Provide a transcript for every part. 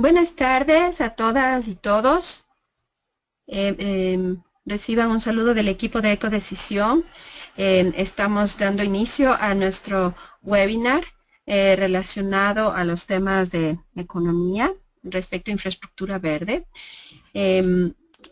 Buenas tardes a todas y todos. Reciban un saludo del equipo de Ecodecisión. Estamos dando inicio a nuestro webinar relacionado a los temas de economía respecto a infraestructura verde.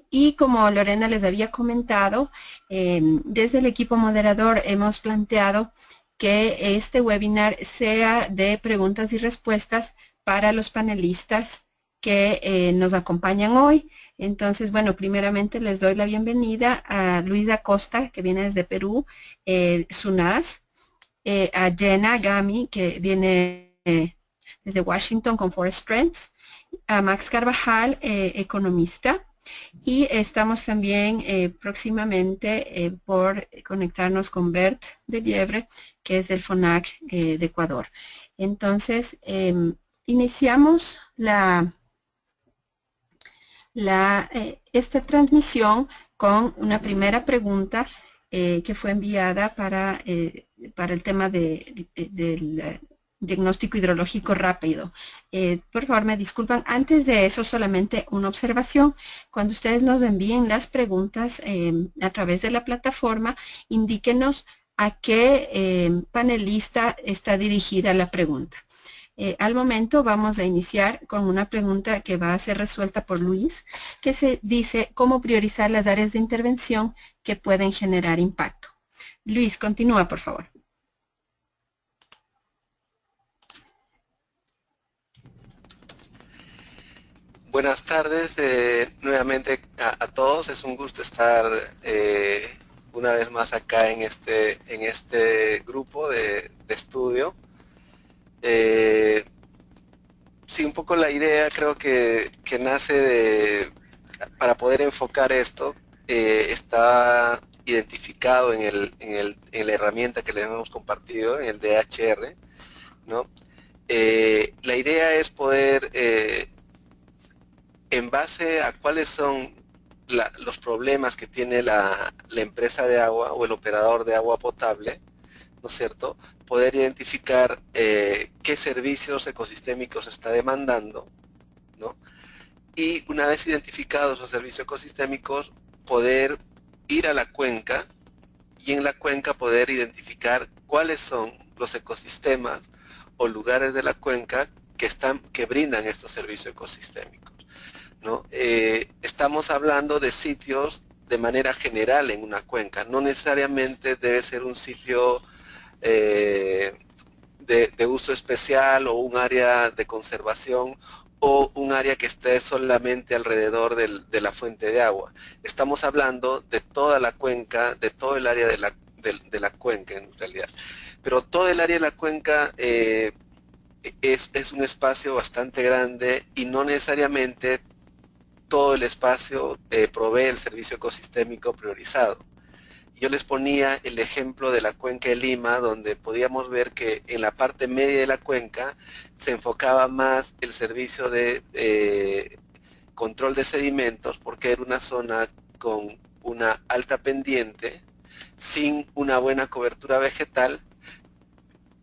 Y como Lorena les había comentado, desde el equipo moderador hemos planteado que este webinar sea de preguntas y respuestas para los panelistas que nos acompañan hoy. Entonces, bueno, primeramente les doy la bienvenida a Luis Acosta, que viene desde Perú, SUNAS, a Jenna Gami, que viene desde Washington con Forest Trends, a Max Carvajal, economista, y estamos también próximamente por conectarnos con Bert de Liebre, que es del FONAC de Ecuador. Entonces, iniciamos esta transmisión con una primera pregunta que fue enviada para el tema del diagnóstico hidrológico rápido. Por favor, me disculpan. Antes de eso, solamente una observación. Cuando ustedes nos envíen las preguntas a través de la plataforma, indíquenos a qué panelista está dirigida la pregunta. Al momento vamos a iniciar con una pregunta que va a ser resuelta por Luis, que se dice cómo priorizar las áreas de intervención que pueden generar impacto. Luis, continúa, por favor. Buenas tardes nuevamente a todos. Es un gusto estar una vez más acá en este grupo de estudio. Sí, un poco la idea creo que nace para poder enfocar esto, está identificado en la herramienta que les hemos compartido, en el DHR, ¿no? La idea es poder en base a cuáles son los problemas que tiene la empresa de agua o el operador de agua potable, ¿no es cierto? Poder identificar qué servicios ecosistémicos está demandando, ¿no? Y una vez identificados los servicios ecosistémicos, poder ir a la cuenca y en la cuenca poder identificar cuáles son los ecosistemas o lugares de la cuenca que brindan estos servicios ecosistémicos, ¿no? Estamos hablando de sitios de manera general en una cuenca, no necesariamente debe ser un sitio eh, de uso especial o un área de conservación o un área que esté solamente alrededor de la fuente de agua. Estamos hablando de toda la cuenca, de todo el área de la cuenca en realidad. Pero todo el área de la cuenca es un espacio bastante grande y no necesariamente todo el espacio provee el servicio ecosistémico priorizado. Yo les ponía el ejemplo de la cuenca de Lima, donde podíamos ver que en la parte media de la cuenca se enfocaba más el servicio de control de sedimentos, porque era una zona con una alta pendiente, sin una buena cobertura vegetal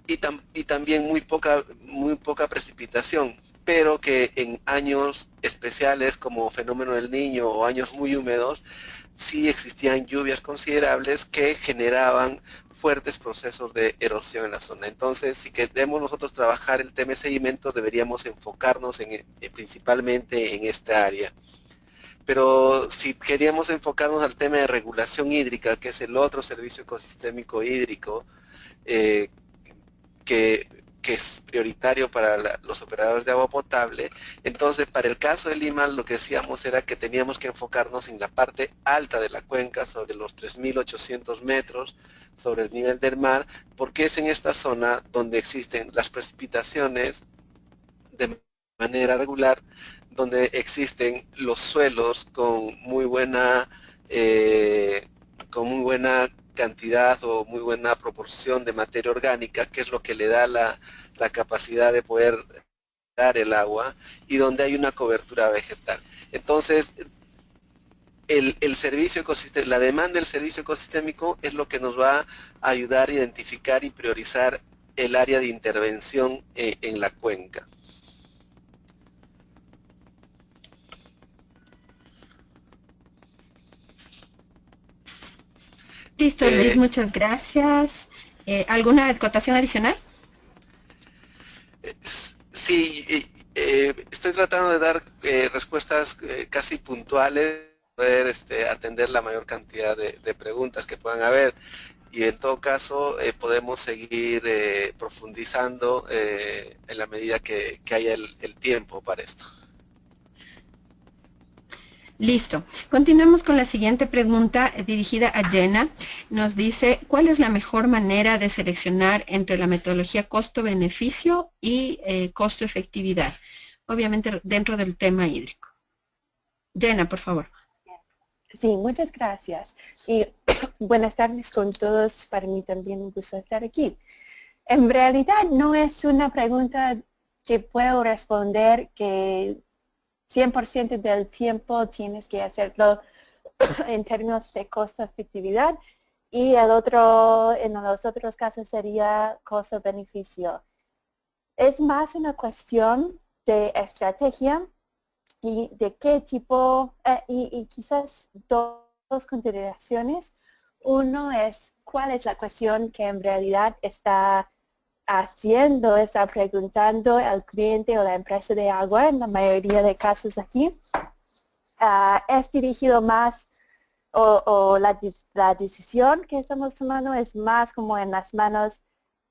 y también muy poca precipitación, pero que en años especiales como fenómeno del Niño o años muy húmedos, sí existían lluvias considerables que generaban fuertes procesos de erosión en la zona. Entonces, si queremos nosotros trabajar el tema de sedimentos, deberíamos enfocarnos principalmente en esta área. Pero si queríamos enfocarnos al tema de regulación hídrica, que es el otro servicio ecosistémico hídrico, eh, que es prioritario para los operadores de agua potable. Entonces, para el caso de Lima, lo que decíamos era que teníamos que enfocarnos en la parte alta de la cuenca, sobre los 3.800 metros sobre el nivel del mar, porque es en esta zona donde existen las precipitaciones de manera regular, donde existen los suelos con muy buena cantidad o muy buena proporción de materia orgánica, que es lo que le da la capacidad de poder dar el agua, y donde hay una cobertura vegetal. Entonces, el servicio ecosistémico, la demanda del servicio ecosistémico es lo que nos va a ayudar a identificar y priorizar el área de intervención en la cuenca. Listo, Luis, muchas gracias. ¿Alguna acotación adicional? Sí, estoy tratando de dar respuestas casi puntuales, poder atender la mayor cantidad de preguntas que puedan haber. Y en todo caso podemos seguir profundizando en la medida que haya el tiempo para esto. Listo. Continuamos con la siguiente pregunta dirigida a Jenna. Nos dice, ¿cuál es la mejor manera de seleccionar entre la metodología costo-beneficio y costo-efectividad? Obviamente dentro del tema hídrico. Jenna, por favor. Sí, muchas gracias. Y buenas tardes con todos. Para mí también un gusto estar aquí. En realidad no es una pregunta que puedo responder que 100% del tiempo tienes que hacerlo en términos de costo-efectividad y en los otros casos sería costo-beneficio. Es más una cuestión de estrategia y de qué tipo, y quizás dos consideraciones. Uno es cuál es la cuestión que en realidad está preguntando al cliente o la empresa de agua, en la mayoría de casos aquí. Es dirigido más, o la decisión que estamos tomando es más como en las manos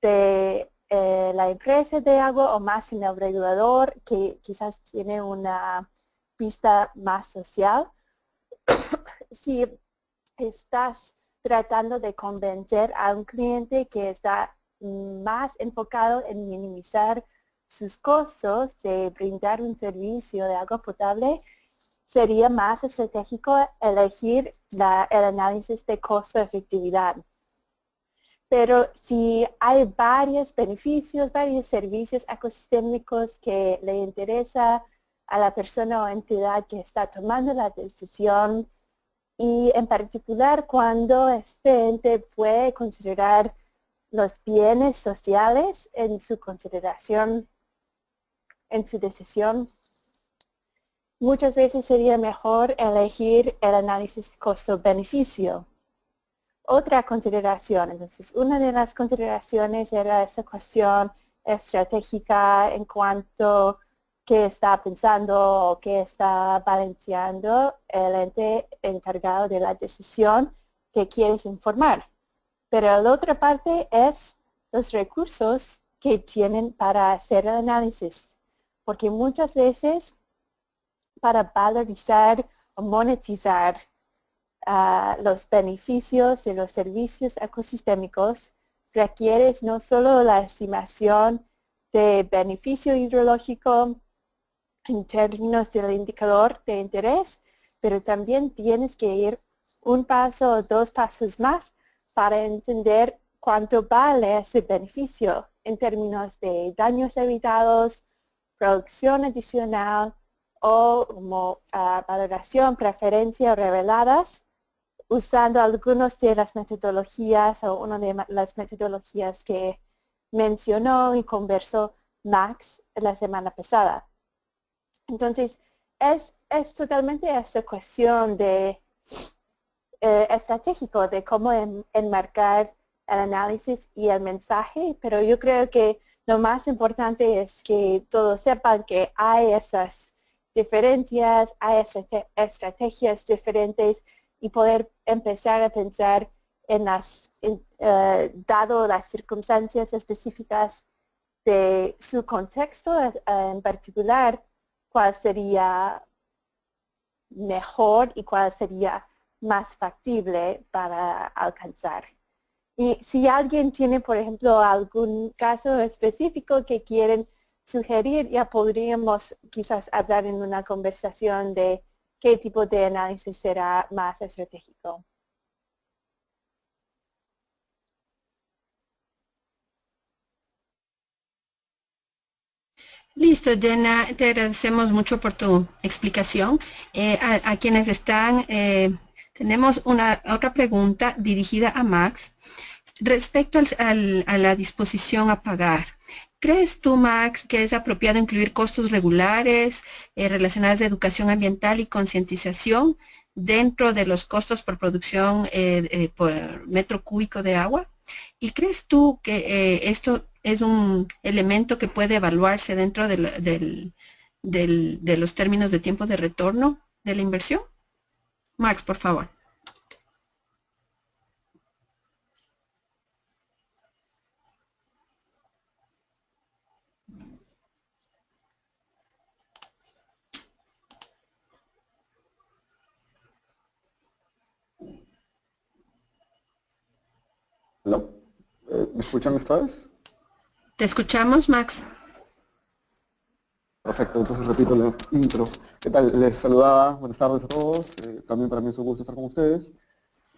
de la empresa de agua o más en el regulador que quizás tiene una vista más social. Si estás tratando de convencer a un cliente que está más enfocado en minimizar sus costos de brindar un servicio de agua potable, sería más estratégico elegir el análisis de costo-efectividad. Pero si hay varios beneficios, varios servicios ecosistémicos que le interesa a la persona o entidad que está tomando la decisión, y en particular cuando este ente puede considerar los bienes sociales en su consideración, en su decisión, muchas veces sería mejor elegir el análisis costo-beneficio. Otra consideración, entonces una de las consideraciones era esa cuestión estratégica en cuanto qué está pensando o qué está balanceando el ente encargado de la decisión que quieres informar. Pero la otra parte es los recursos que tienen para hacer el análisis. Porque muchas veces para valorizar o monetizar los beneficios de los servicios ecosistémicos, requieres no solo la estimación de beneficio hidrológico en términos del indicador de interés, pero también tienes que ir un paso o dos pasos más para entender cuánto vale ese beneficio en términos de daños evitados, producción adicional o como valoración, preferencia o reveladas, usando algunas de las metodologías o una de las metodologías que mencionó y conversó Max la semana pasada. Entonces, es totalmente esta cuestión de estratégico de cómo enmarcar el análisis y el mensaje, pero yo creo que lo más importante es que todos sepan que hay esas diferencias, hay estrategias diferentes y poder empezar a pensar en dado las circunstancias específicas de su contexto en particular, cuál sería mejor y cuál sería más factible para alcanzar. Y si alguien tiene, por ejemplo, algún caso específico que quieren sugerir, ya podríamos quizás hablar en una conversación de qué tipo de análisis será más estratégico. Listo, Jenna, te agradecemos mucho por tu explicación. A quienes están, tenemos otra pregunta dirigida a Max. Respecto a la disposición a pagar, ¿crees tú, Max, que es apropiado incluir costos regulares relacionados a educación ambiental y concientización dentro de los costos por producción por metro cúbico de agua? ¿Y crees tú que esto es un elemento que puede evaluarse dentro de los términos de tiempo de retorno de la inversión? Max, por favor. ¿Aló? ¿Me escuchan esta vez? ¿Te escuchamos, Max? Perfecto, entonces repito la intro. ¿Qué tal? Les saludaba, buenas tardes a todos. También para mí es un gusto estar con ustedes.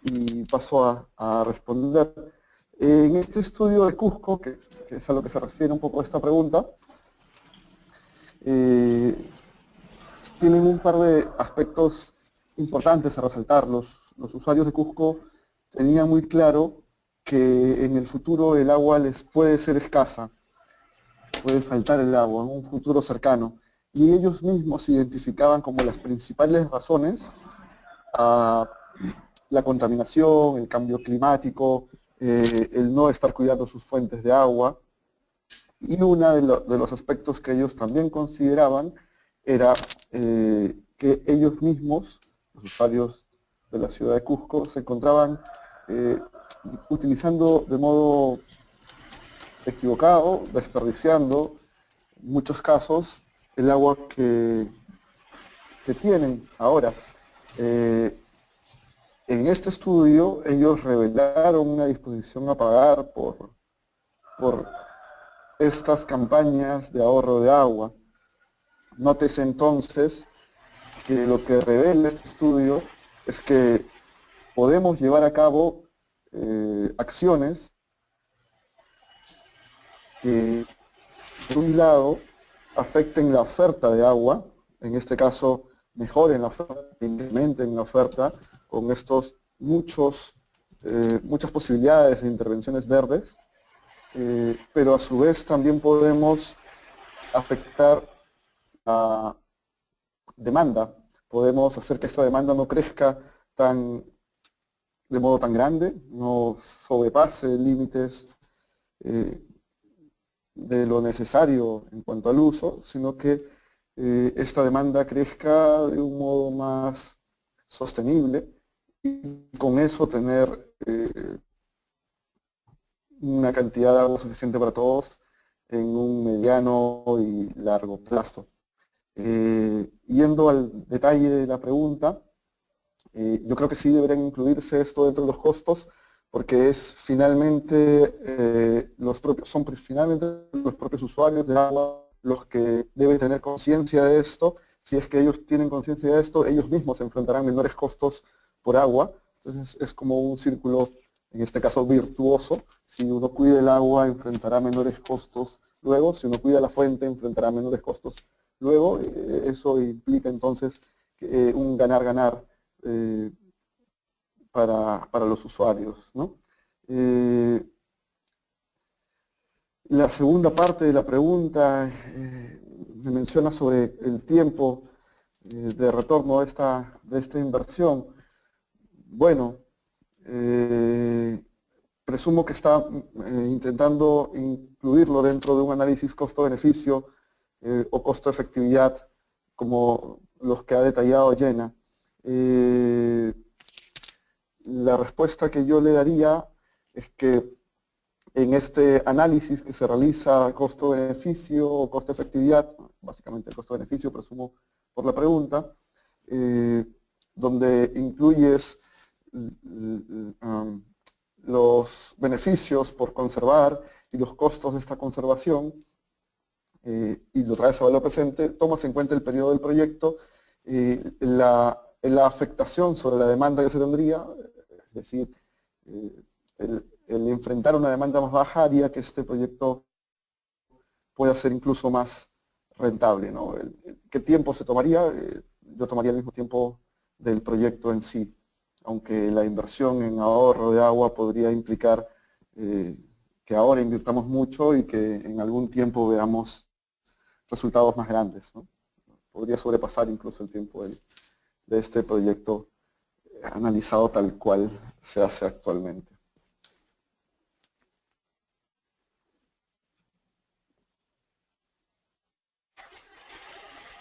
Y paso a responder. En este estudio de Cusco, que es a lo que se refiere un poco esta pregunta, tienen un par de aspectos importantes a resaltar. Los usuarios de Cusco tenían muy claro que en el futuro el agua les puede ser escasa, puede faltar el agua en un futuro cercano. Y ellos mismos identificaban como las principales razones a la contaminación, el cambio climático, el no estar cuidando sus fuentes de agua. Y uno de los aspectos que ellos también consideraban era que ellos mismos, los usuarios de la ciudad de Cusco, se encontraban utilizando de modo equivocado, desperdiciando, en muchos casos, el agua que tienen ahora. En este estudio ellos revelaron una disposición a pagar por estas campañas de ahorro de agua. Nótese entonces que lo que revela este estudio es que podemos llevar a cabo acciones que, por un lado, afecten la oferta de agua, en este caso, mejoren la oferta, incrementen la oferta, con estos muchas posibilidades de intervenciones verdes, pero a su vez también podemos afectar la demanda. Podemos hacer que esta demanda no crezca de modo tan grande, no sobrepase límites de lo necesario en cuanto al uso, sino que esta demanda crezca de un modo más sostenible y con eso tener una cantidad de agua suficiente para todos en un mediano y largo plazo. Yendo al detalle de la pregunta, yo creo que sí deberían incluirse esto dentro de los costos, porque es finalmente finalmente los propios usuarios de agua los que deben tener conciencia de esto. Si es que ellos tienen conciencia de esto, ellos mismos enfrentarán menores costos por agua. Entonces es como un círculo, en este caso virtuoso. Si uno cuida el agua, enfrentará menores costos luego. Si uno cuida la fuente, enfrentará menores costos luego. Eso implica entonces un ganar-ganar para los usuarios, ¿no? La segunda parte de la pregunta me menciona sobre el tiempo de retorno de esta inversión. Bueno, presumo que está intentando incluirlo dentro de un análisis costo-beneficio o costo-efectividad, como los que ha detallado Jenna. La respuesta que yo le daría es que en este análisis que se realiza costo-beneficio o costo-efectividad, básicamente el costo-beneficio, presumo por la pregunta, donde incluyes los beneficios por conservar y los costos de esta conservación, y lo traes a valor presente, tomas en cuenta el periodo del proyecto, la afectación sobre la demanda que se tendría, es decir, el enfrentar una demanda más baja haría que este proyecto pueda ser incluso más rentable, ¿no? ¿Qué tiempo se tomaría? Yo tomaría el mismo tiempo del proyecto en sí, aunque la inversión en ahorro de agua podría implicar que ahora invirtamos mucho y que en algún tiempo veamos resultados más grandes, ¿no? Podría sobrepasar incluso el tiempo de este proyecto analizado tal cual se hace actualmente.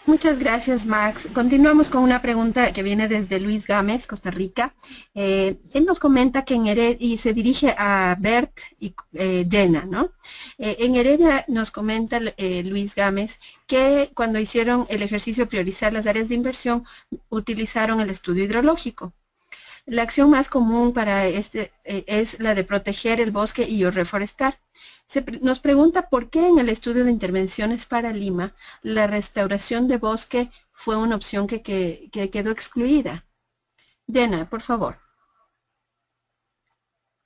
Muchas gracias, Max. Continuamos con una pregunta que viene desde Luis Gámez, Costa Rica. Él nos comenta que en Heredia, y se dirige a Bert y Jenna, ¿no? En Heredia nos comenta Luis Gámez que cuando hicieron el ejercicio de priorizar las áreas de inversión, utilizaron el estudio hidrológico. La acción más común para este es la de proteger el bosque y reforestar. Nos pregunta por qué en el estudio de intervenciones para Lima la restauración de bosque fue una opción que quedó excluida. Jenna, por favor.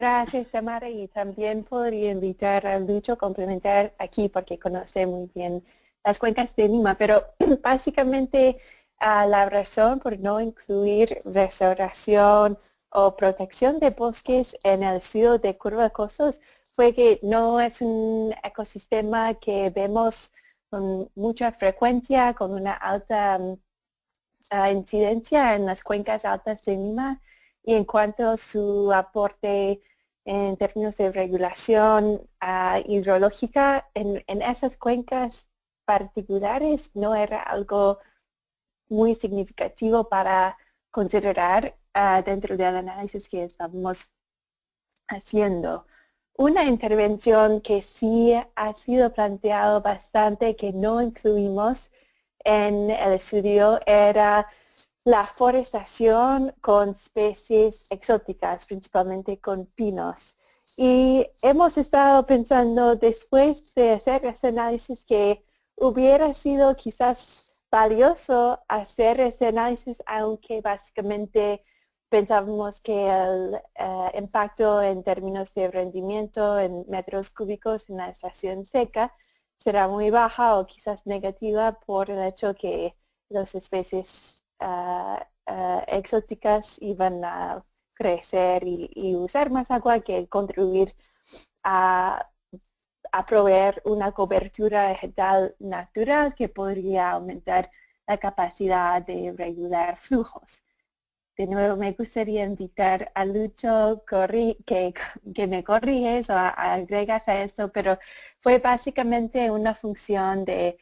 Gracias, Tamara, y también podría invitar a Lucho a complementar aquí porque conoce muy bien las cuencas de Lima, pero básicamente la razón por no incluir restauración o protección de bosques en el estudio de curva de costos fue que no es un ecosistema que vemos con mucha frecuencia, con una alta incidencia en las cuencas altas de Lima, y en cuanto a su aporte en términos de regulación hidrológica, en esas cuencas particulares no era algo muy significativo para considerar dentro del análisis que estamos haciendo. Una intervención que sí ha sido planteado bastante, que no incluimos en el estudio, era la forestación con especies exóticas, principalmente con pinos. Y hemos estado pensando, después de hacer ese análisis, que hubiera sido quizás valioso hacer ese análisis, aunque básicamente pensábamos que el impacto en términos de rendimiento en metros cúbicos en la estación seca será muy baja o quizás negativa por el hecho que las especies exóticas iban a crecer y usar más agua, que contribuir a proveer una cobertura vegetal natural que podría aumentar la capacidad de regular flujos. De nuevo, me gustaría invitar a Lucho que me corriges o agregas a esto, pero fue básicamente una función de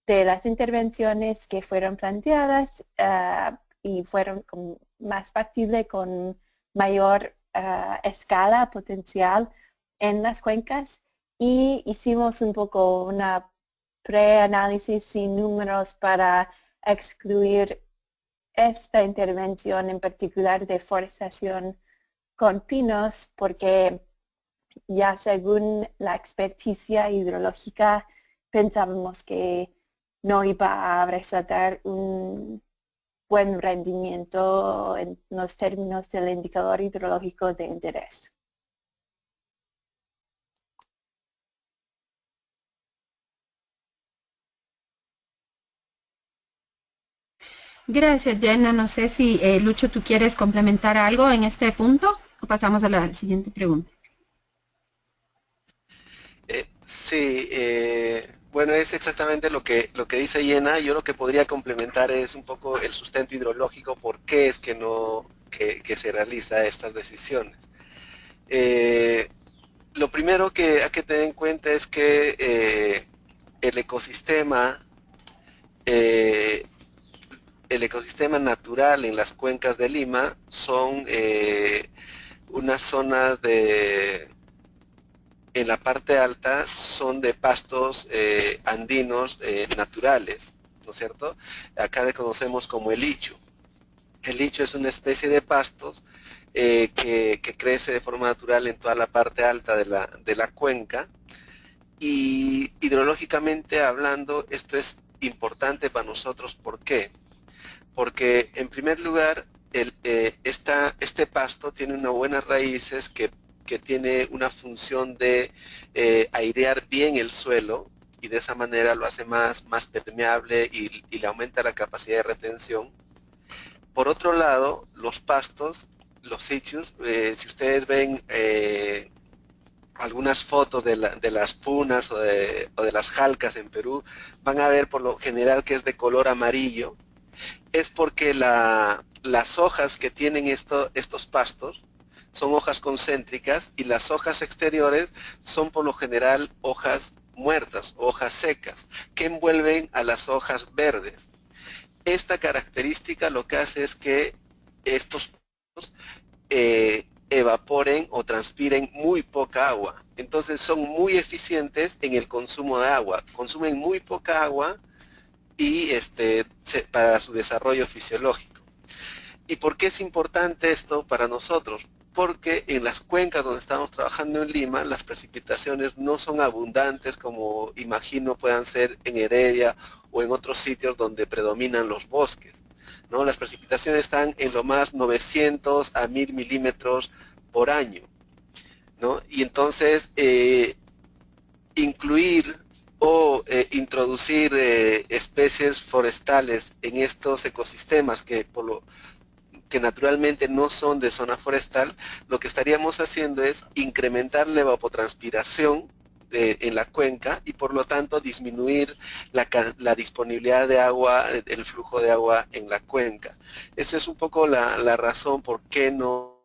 las intervenciones que fueron planteadas y fueron más factibles con mayor escala potencial en las cuencas, y hicimos un poco una preanálisis sin números para excluir esta intervención en particular de forestación con pinos, porque ya según la experticia hidrológica pensábamos que no iba a resaltar un buen rendimiento en los términos del indicador hidrológico de interés. Gracias, Jenna. No sé si, Lucho, tú quieres complementar algo en este punto o pasamos a la siguiente pregunta. Sí, bueno, es exactamente lo que dice Jenna. Yo lo que podría complementar es un poco el sustento hidrológico, por qué es que no que se realiza estas decisiones. Lo primero que hay que tener en cuenta es que el ecosistema natural en las cuencas de Lima son unas zonas en la parte alta son de pastos andinos naturales, ¿no es cierto? Acá le conocemos como el lichu. El lichu es una especie de pastos que crece de forma natural en toda la parte alta de la cuenca, y hidrológicamente hablando esto es importante para nosotros. ¿Por qué? Porque en primer lugar este pasto tiene unas buenas raíces que tiene una función de airear bien el suelo, y de esa manera lo hace más permeable y le aumenta la capacidad de retención. Por otro lado, los pastos, los sichus, si ustedes ven algunas fotos de las punas o de las jalcas en Perú, van a ver por lo general que es de color amarillo. Es porque las hojas que tienen estos pastos son hojas concéntricas y las hojas exteriores son por lo general hojas muertas, hojas secas, que envuelven a las hojas verdes. Esta característica lo que hace es que estos evaporen o transpiren muy poca agua. Entonces son muy eficientes en el consumo de agua. Consumen muy poca agua y para su desarrollo fisiológico. ¿Y por qué es importante esto para nosotros? Porque en las cuencas donde estamos trabajando en Lima, las precipitaciones no son abundantes como imagino puedan ser en Heredia o en otros sitios donde predominan los bosques, ¿no? Las precipitaciones están en lo más 900 a 1000 milímetros por año, ¿no? Y entonces incluir o introducir especies forestales en estos ecosistemas que naturalmente no son de zona forestal, lo que estaríamos haciendo es incrementar la evapotranspiración en la cuenca y por lo tanto disminuir la disponibilidad de agua, el flujo de agua en la cuenca. Eso es un poco la razón por qué no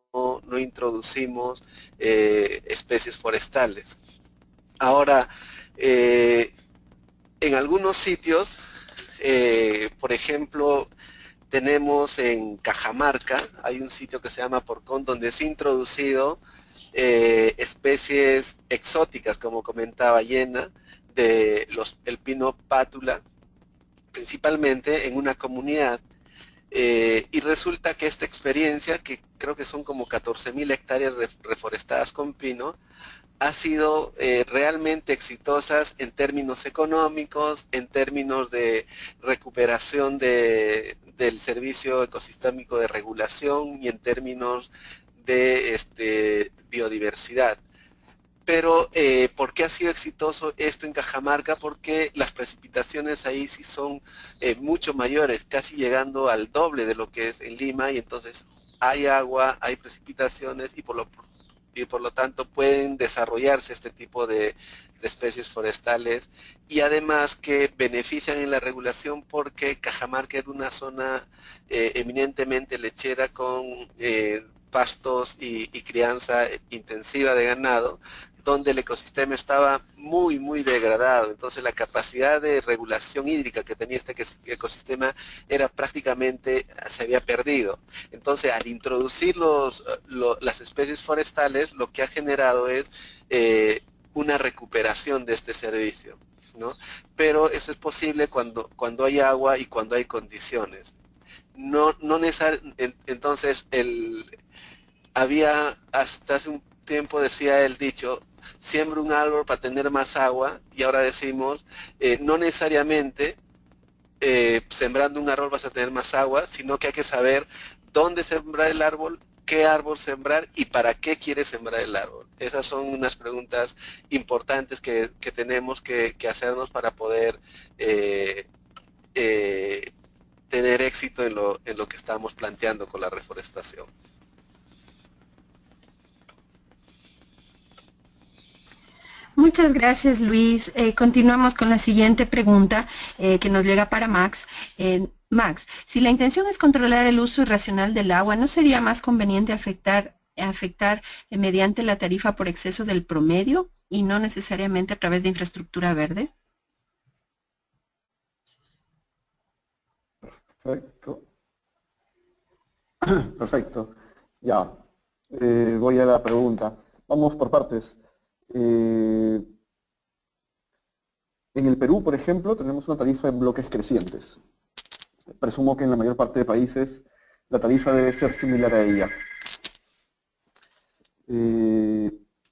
introducimos especies forestales. Ahora, en algunos sitios, por ejemplo, tenemos en Cajamarca, hay un sitio que se llama Porcón, donde se ha introducido especies exóticas, como comentaba Yena, el pino pátula, principalmente en una comunidad. Y resulta que esta experiencia, que creo que son como 14.000 hectáreas reforestadas con pino, ha sido realmente exitosas en términos económicos, en términos de recuperación del servicio ecosistémico de regulación y en términos de biodiversidad. Pero, ¿por qué ha sido exitoso esto en Cajamarca? Porque las precipitaciones ahí sí son mucho mayores, casi llegando al doble de lo que es en Lima, y entonces hay agua, hay precipitaciones y por lo tanto pueden desarrollarse este tipo de especies forestales y además que benefician en la regulación porque Cajamarca era una zona eminentemente lechera con pastos y crianza intensiva de ganado, donde el ecosistema estaba muy degradado. Entonces la capacidad de regulación hídrica que tenía este ecosistema era prácticamente, se había perdido. Entonces al introducir las especies forestales, lo que ha generado es una recuperación de este servicio, ¿no? Pero eso es posible cuando hay agua y cuando hay condiciones. No entonces había hasta hace un tiempo decía el dicho, siembra un árbol para tener más agua, y ahora decimos, no necesariamente sembrando un árbol vas a tener más agua, sino que hay que saber dónde sembrar el árbol, qué árbol sembrar y para qué quieres sembrar el árbol. Esas son unas preguntas importantes que tenemos que hacernos para poder tener éxito en lo que estamos planteando con la reforestación. Muchas gracias, Luis. Continuamos con la siguiente pregunta que nos llega para Max. Max, si la intención es controlar el uso irracional del agua, ¿no sería más conveniente afectar mediante la tarifa por exceso del promedio y no necesariamente a través de infraestructura verde? Perfecto. Perfecto. Ya. Voy a la pregunta. Vamos por partes. En el Perú, por ejemplo, tenemos una tarifa en bloques crecientes. Presumo que en la mayor parte de países la tarifa debe ser similar a ella.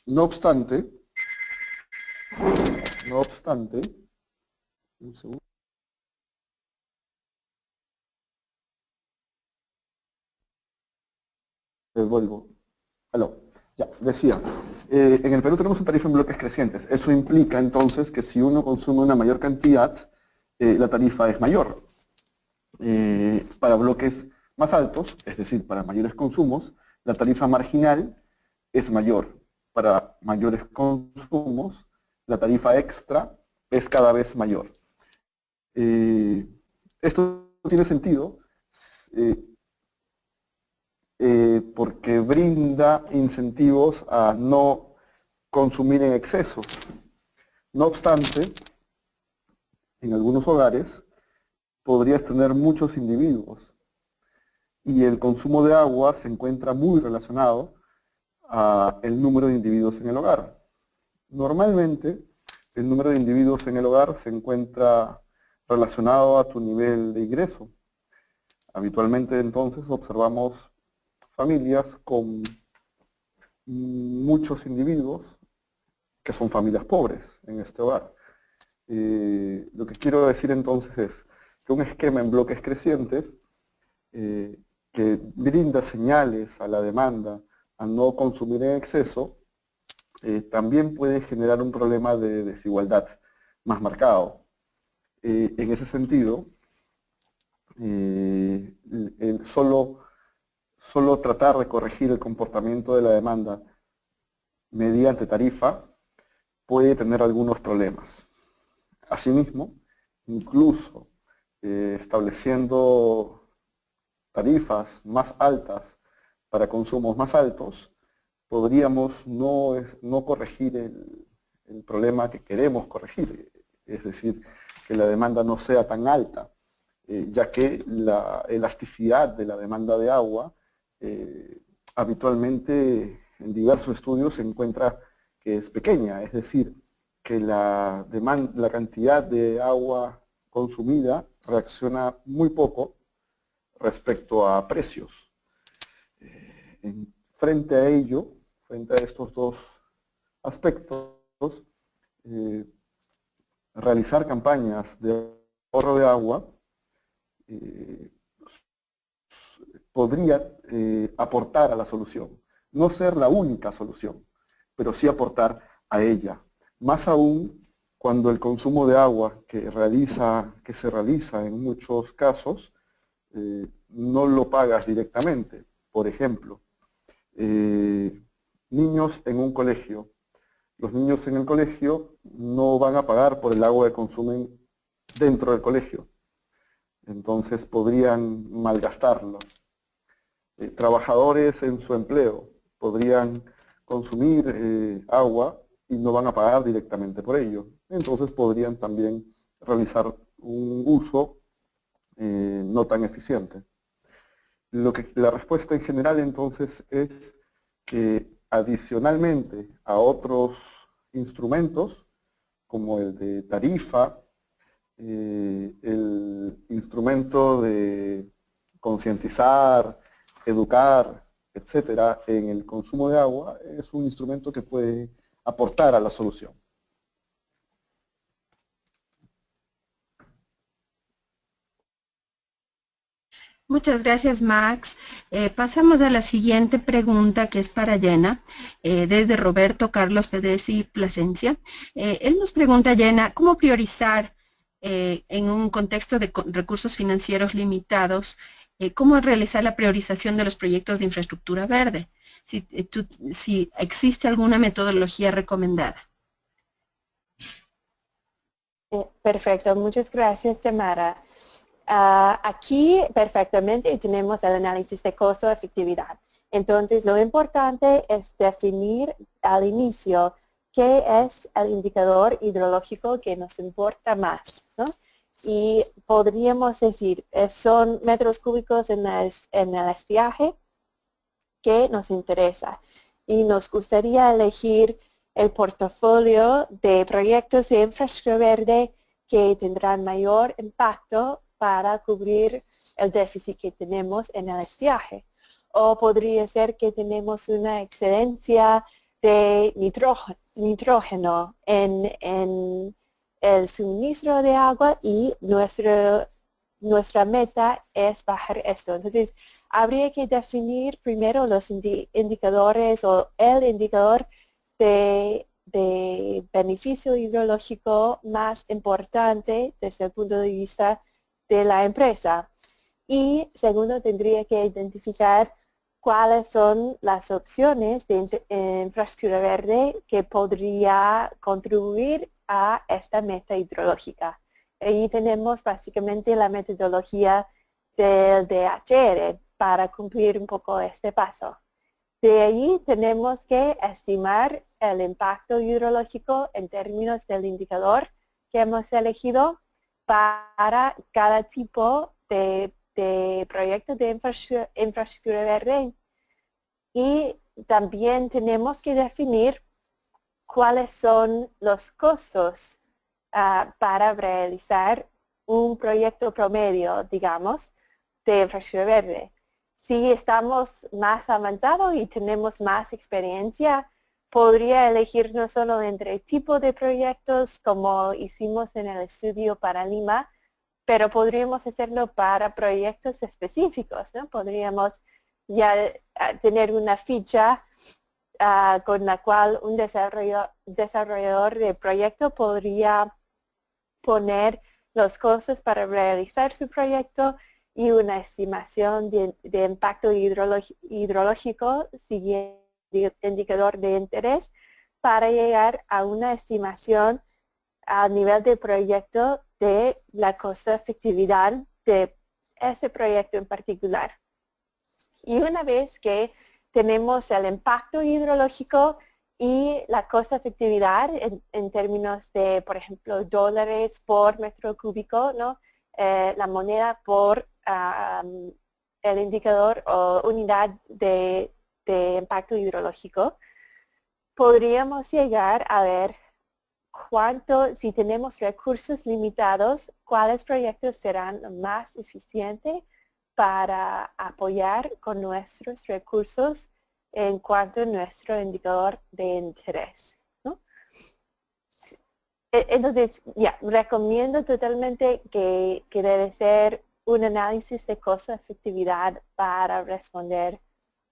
No obstante, un segundo. Vuelvo. Aló. Ya, decía, en el Perú tenemos una tarifa en bloques crecientes. Eso implica entonces que si uno consume una mayor cantidad, la tarifa es mayor. Para bloques más altos, es decir, para mayores consumos, la tarifa marginal es mayor. Para mayores consumos, la tarifa extra es cada vez mayor. Esto tiene sentido porque brinda incentivos a no consumir en exceso. No obstante, en algunos hogares podrías tener muchos individuos y el consumo de agua se encuentra muy relacionado al número de individuos en el hogar. Normalmente, el número de individuos en el hogar se encuentra relacionado a tu nivel de ingreso. Habitualmente, entonces, observamos familias con muchos individuos que son familias pobres en este hogar. Lo que quiero decir entonces es que un esquema en bloques crecientes que brinda señales a la demanda a no consumir en exceso, también puede generar un problema de desigualdad más marcado. En ese sentido, solo tratar de corregir el comportamiento de la demanda mediante tarifa puede tener algunos problemas. Asimismo, incluso estableciendo tarifas más altas para consumos más altos, podríamos no corregir el problema que queremos corregir, es decir, que la demanda no sea tan alta, ya que la elasticidad de la demanda de agua habitualmente en diversos estudios se encuentra que es pequeña, es decir, que la cantidad de agua consumida reacciona muy poco respecto a precios. Frente a ello, frente a estos dos aspectos, realizar campañas de ahorro de agua podría aportar a la solución. No ser la única solución, pero sí aportar a ella. Más aún cuando el consumo de agua que se realiza en muchos casos no lo pagas directamente. Por ejemplo, niños en un colegio. Los niños en el colegio no van a pagar por el agua que consumen dentro del colegio. Entonces podrían malgastarlo. Trabajadores en su empleo podrían consumir agua y no van a pagar directamente por ello. Entonces podrían también realizar un uso no tan eficiente. La respuesta en general entonces es que adicionalmente a otros instrumentos, como el de tarifa, el instrumento de concientizar, educar, etcétera, en el consumo de agua, es un instrumento que puede aportar a la solución. Muchas gracias, Max. Pasamos a la siguiente pregunta, que es para Jenna, desde Roberto Carlos Pedesi Plasencia. Él nos pregunta, Jenna, ¿cómo priorizar en un contexto de recursos financieros limitados, cómo realizar la priorización de los proyectos de infraestructura verde? Si existe alguna metodología recomendada. Perfecto, muchas gracias, Tamara. Aquí perfectamente tenemos el análisis de costo-efectividad. Entonces, lo importante es definir al inicio qué es el indicador hidrológico que nos importa más, ¿no? Y podríamos decir, son metros cúbicos en el estiaje que nos interesa. Y nos gustaría elegir el portafolio de proyectos de infraestructura verde que tendrán mayor impacto para cubrir el déficit que tenemos en el estiaje. O podría ser que tenemos una excedencia de nitrógeno en el suministro de agua y nuestra meta es bajar esto. Entonces, habría que definir primero los indicadores o el indicador de beneficio hidrológico más importante desde el punto de vista de la empresa. Y segundo, tendría que identificar cuáles son las opciones de infraestructura verde que podría contribuir a esta meta hidrológica. Ahí tenemos básicamente la metodología del DHR. para cumplir un poco este paso. De ahí tenemos que estimar el impacto hidrológico en términos del indicador que hemos elegido para cada tipo de proyecto de infraestructura verde. Y también tenemos que definir cuáles son los costos para realizar un proyecto promedio, digamos, de infraestructura verde. Si estamos más avanzados y tenemos más experiencia, podría elegir no solo entre tipo de proyectos como hicimos en el estudio para Lima, pero podríamos hacerlo para proyectos específicos, ¿no? Podríamos ya tener una ficha con la cual un desarrollador de proyecto podría poner los costos para realizar su proyecto y una estimación de impacto hidrológico siguiendo el indicador de interés para llegar a una estimación a nivel de proyecto de la costo-efectividad de ese proyecto en particular. Y una vez que tenemos el impacto hidrológico y la costo-efectividad en términos de, por ejemplo, dólares por metro cúbico, ¿no? La moneda por el indicador o unidad de impacto hidrológico, podríamos llegar a ver si tenemos recursos limitados, cuáles proyectos serán más eficientes para apoyar con nuestros recursos en cuanto a nuestro indicador de interés, ¿no? Entonces, recomiendo totalmente que debe ser un análisis de costo-efectividad para responder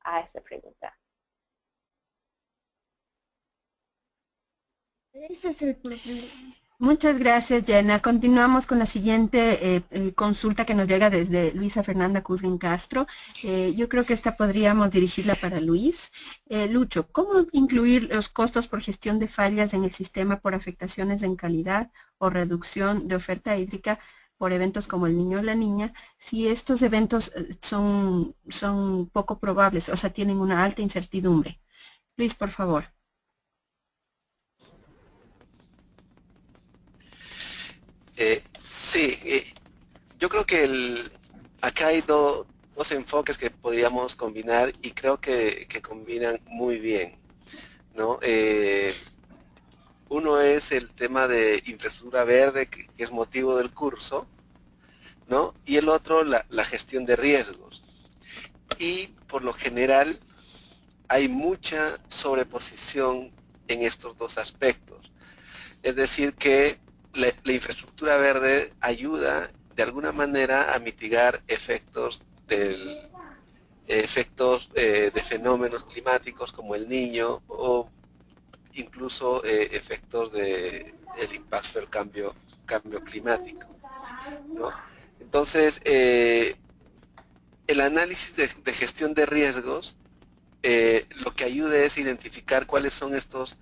a esa pregunta. Ese es el problema. Muchas gracias, Jenna. Continuamos con la siguiente consulta que nos llega desde Luisa Fernanda Cusgen Castro. Yo creo que esta podríamos dirigirla para Luis. Lucho, ¿cómo incluir los costos por gestión de fallas en el sistema por afectaciones en calidad o reducción de oferta hídrica por eventos como el Niño o la Niña, si estos eventos son poco probables, o sea, tienen una alta incertidumbre? Luis, por favor. Sí, yo creo que acá hay dos enfoques que podríamos combinar y creo que combinan muy bien, ¿no? Uno es el tema de infraestructura verde, que es motivo del curso, ¿no? Y el otro, la gestión de riesgos. Y por lo general hay mucha sobreposición en estos dos aspectos. Es decir, que la infraestructura verde ayuda de alguna manera a mitigar efectos de fenómenos climáticos como el Niño o incluso efectos del impacto del cambio climático, ¿no? Entonces, el análisis de gestión de riesgos lo que ayuda es identificar cuáles son estos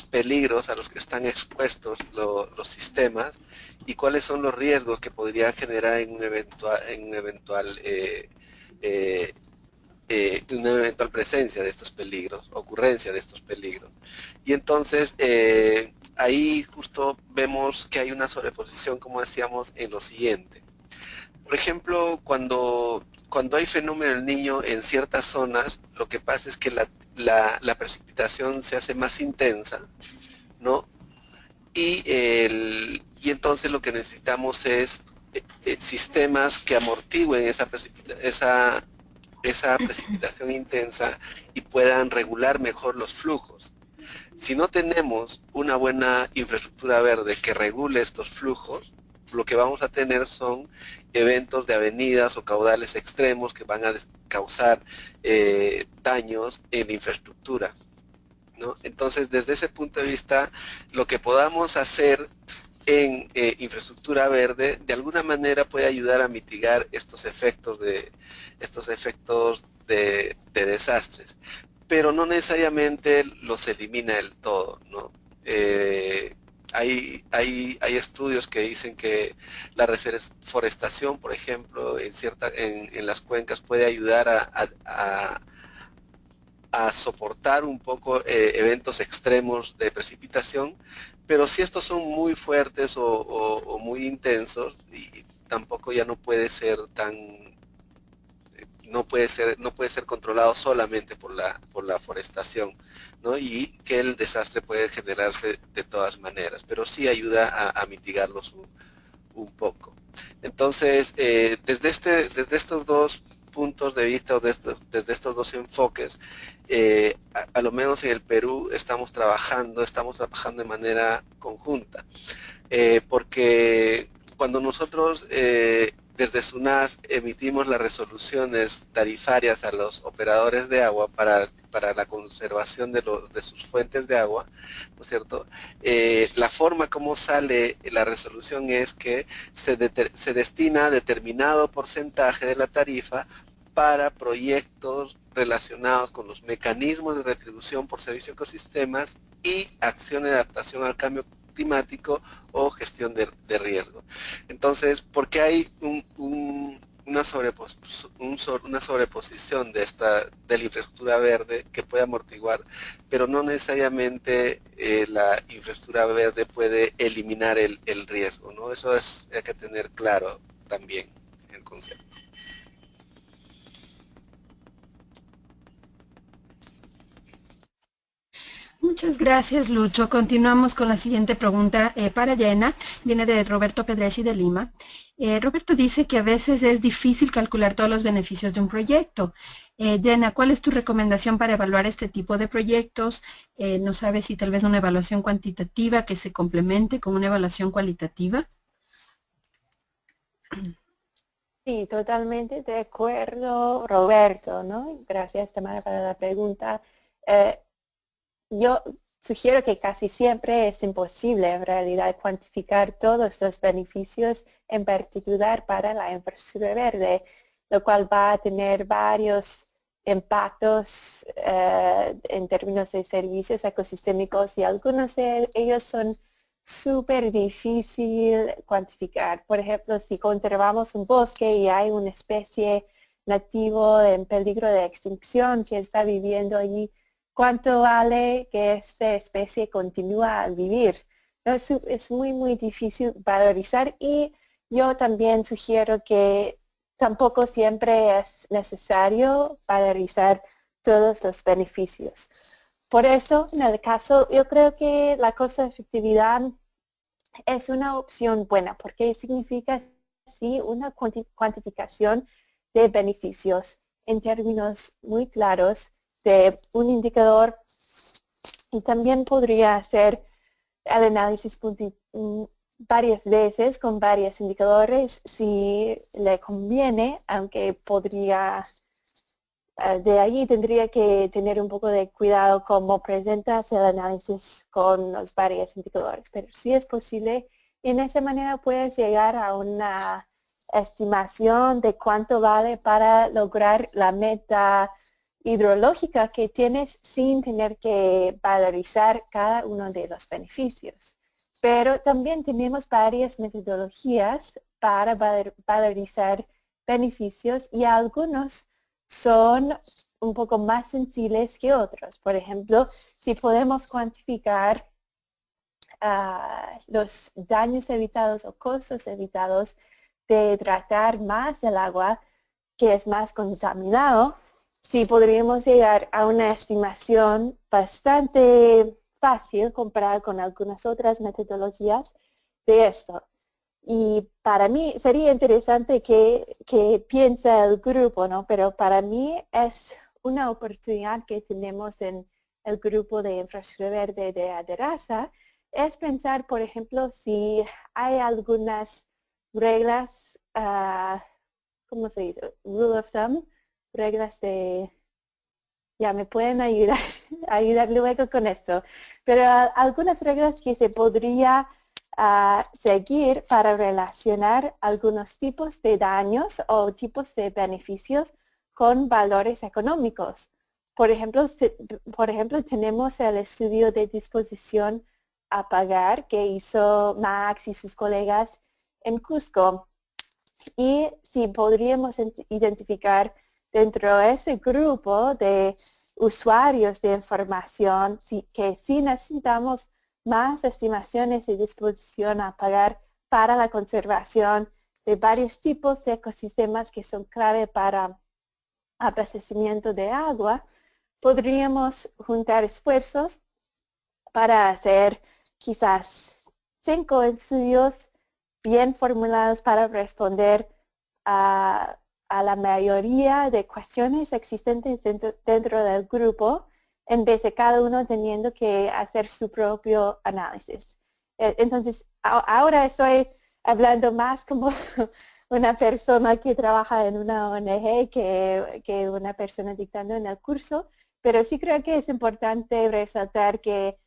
peligros a los que están expuestos los sistemas y cuáles son los riesgos que podría generar en una eventual presencia de estos peligros, ocurrencia de estos peligros. Y entonces ahí justo vemos que hay una sobreposición, como decíamos, en lo siguiente. Por ejemplo, cuando hay fenómeno del Niño en ciertas zonas, lo que pasa es que la precipitación se hace más intensa, ¿no? Y entonces lo que necesitamos es sistemas que amortigüen esa precipitación intensa y puedan regular mejor los flujos. Si no tenemos una buena infraestructura verde que regule estos flujos, lo que vamos a tener son eventos de avenidas o caudales extremos que van a causar daños en la infraestructura, ¿no? Entonces, desde ese punto de vista, lo que podamos hacer en infraestructura verde, de alguna manera puede ayudar a mitigar estos efectos de desastres, pero no necesariamente los elimina del todo, ¿no? hay estudios que dicen que la reforestación, por ejemplo, en las cuencas puede ayudar a soportar un poco eventos extremos de precipitación, pero si estos son muy fuertes o muy intensos, y tampoco ya no puede ser no puede ser controlado solamente por la forestación, ¿no? Y que el desastre puede generarse de todas maneras, pero sí ayuda a mitigarlos un poco. Entonces, desde estos dos puntos de vista o desde estos dos enfoques, a lo menos en el Perú estamos trabajando de manera conjunta, porque cuando nosotros desde SUNAS emitimos las resoluciones tarifarias a los operadores de agua para la conservación de sus fuentes de agua, ¿no es cierto? La forma como sale la resolución es que se destina determinado porcentaje de la tarifa para proyectos relacionados con los mecanismos de retribución por servicio de ecosistemas y acciones de adaptación al cambio climático o gestión de riesgo. Entonces, porque hay una sobreposición de la infraestructura verde que puede amortiguar, pero no necesariamente la infraestructura verde puede eliminar el riesgo, ¿no? Eso hay que tener claro también el concepto. Muchas gracias, Lucho. Continuamos con la siguiente pregunta para Jenna. Viene de Roberto Pedresi de Lima. Roberto dice que a veces es difícil calcular todos los beneficios de un proyecto. Jenna, ¿cuál es tu recomendación para evaluar este tipo de proyectos? No sabes si tal vez una evaluación cuantitativa que se complemente con una evaluación cualitativa. Sí, totalmente de acuerdo, Roberto, ¿no? Gracias, Tamara, para la pregunta. Yo sugiero que casi siempre es imposible en realidad cuantificar todos los beneficios, en particular para la infraestructura verde, lo cual va a tener varios impactos en términos de servicios ecosistémicos y algunos de ellos son súper difícil cuantificar. Por ejemplo, si conservamos un bosque y hay una especie nativo en peligro de extinción que está viviendo allí, ¿cuánto vale que esta especie continúe a vivir? ¿No? Es muy, muy difícil valorizar y yo también sugiero que tampoco siempre es necesario valorizar todos los beneficios. Por eso, en el caso, yo creo que la costo efectividad es una opción buena porque significa sí una cuantificación de beneficios en términos muy claros de un indicador y también podría hacer el análisis varias veces con varios indicadores si le conviene, aunque podría, de ahí tendría que tener un poco de cuidado cómo presentas el análisis con los varios indicadores, pero sí es posible y en esa manera puedes llegar a una estimación de cuánto vale para lograr la meta hidrológica que tienes sin tener que valorizar cada uno de los beneficios. Pero también tenemos varias metodologías para valorizar beneficios y algunos son un poco más sensibles que otros. Por ejemplo, si podemos cuantificar los daños evitados o costos evitados de tratar más el agua que es más contaminado, sí podríamos llegar a una estimación bastante fácil comparada con algunas otras metodologías de esto. Y para mí sería interesante que piense el grupo, ¿no? Pero para mí es una oportunidad que tenemos en el grupo de infraestructura verde de Aderasa, es pensar, por ejemplo, si hay algunas reglas, ¿cómo se dice? Rule of thumb, reglas de, ya me pueden ayudar luego con esto, pero algunas reglas que se podría seguir para relacionar algunos tipos de daños o tipos de beneficios con valores económicos. Por ejemplo, tenemos el estudio de disposición apagar que hizo Max y sus colegas en Cusco. Y si podríamos identificar dentro de ese grupo de usuarios de información que sí necesitamos más estimaciones y disposición a pagar para la conservación de varios tipos de ecosistemas que son clave para abastecimiento de agua, podríamos juntar esfuerzos para hacer quizás 5 estudios bien formulados para responder a la mayoría de cuestiones existentes dentro del grupo, en vez de cada uno teniendo que hacer su propio análisis. Entonces, ahora estoy hablando más como una persona que trabaja en una ONG que una persona dictando en el curso, pero sí creo que es importante resaltar que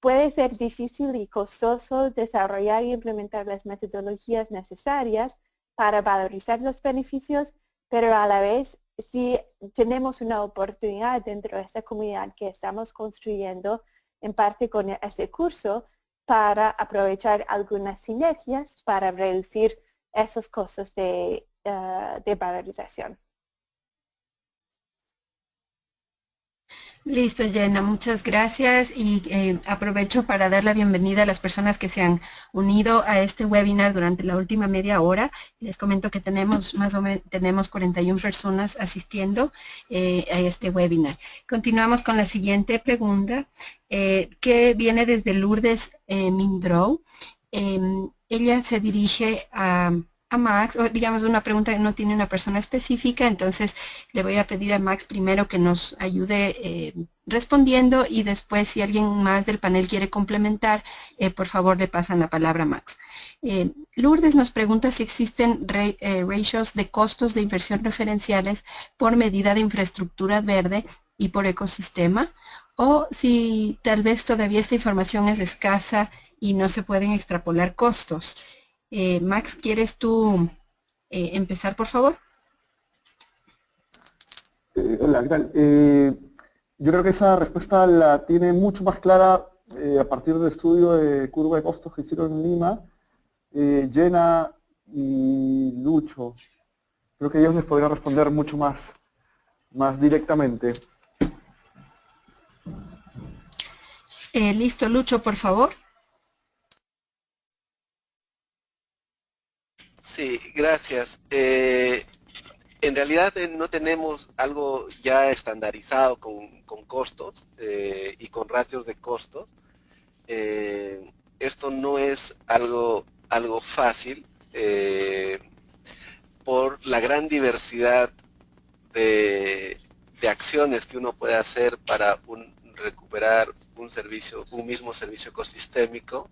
puede ser difícil y costoso desarrollar y implementar las metodologías necesarias para valorizar los beneficios, pero a la vez sí tenemos una oportunidad dentro de esta comunidad que estamos construyendo, en parte con este curso, para aprovechar algunas sinergias para reducir esos costos de valorización. Listo, Jenna, muchas gracias y aprovecho para dar la bienvenida a las personas que se han unido a este webinar durante la última media hora. Les comento que tenemos más o menos 41 personas asistiendo a este webinar. Continuamos con la siguiente pregunta que viene desde Lourdes Mindrow. Ella se dirige a Max, o digamos una pregunta que no tiene una persona específica, entonces le voy a pedir a Max primero que nos ayude respondiendo y después si alguien más del panel quiere complementar, por favor le pasan la palabra a Max. Lourdes nos pregunta si existen ratios de costos de inversión referenciales por medida de infraestructura verde y por ecosistema, o si tal vez todavía esta información es escasa y no se pueden extrapolar costos. Max, ¿quieres tú empezar, por favor? Hola, ¿qué tal? Yo creo que esa respuesta la tiene mucho más clara a partir del estudio de curva de costos que hicieron en Lima, Jenna y Lucho. Creo que ellos les podrían responder mucho más directamente. Listo, Lucho, por favor. Sí, gracias. En realidad no tenemos algo ya estandarizado con costos y con ratios de costos. Esto no es algo fácil por la gran diversidad de acciones que uno puede hacer para recuperar un mismo servicio ecosistémico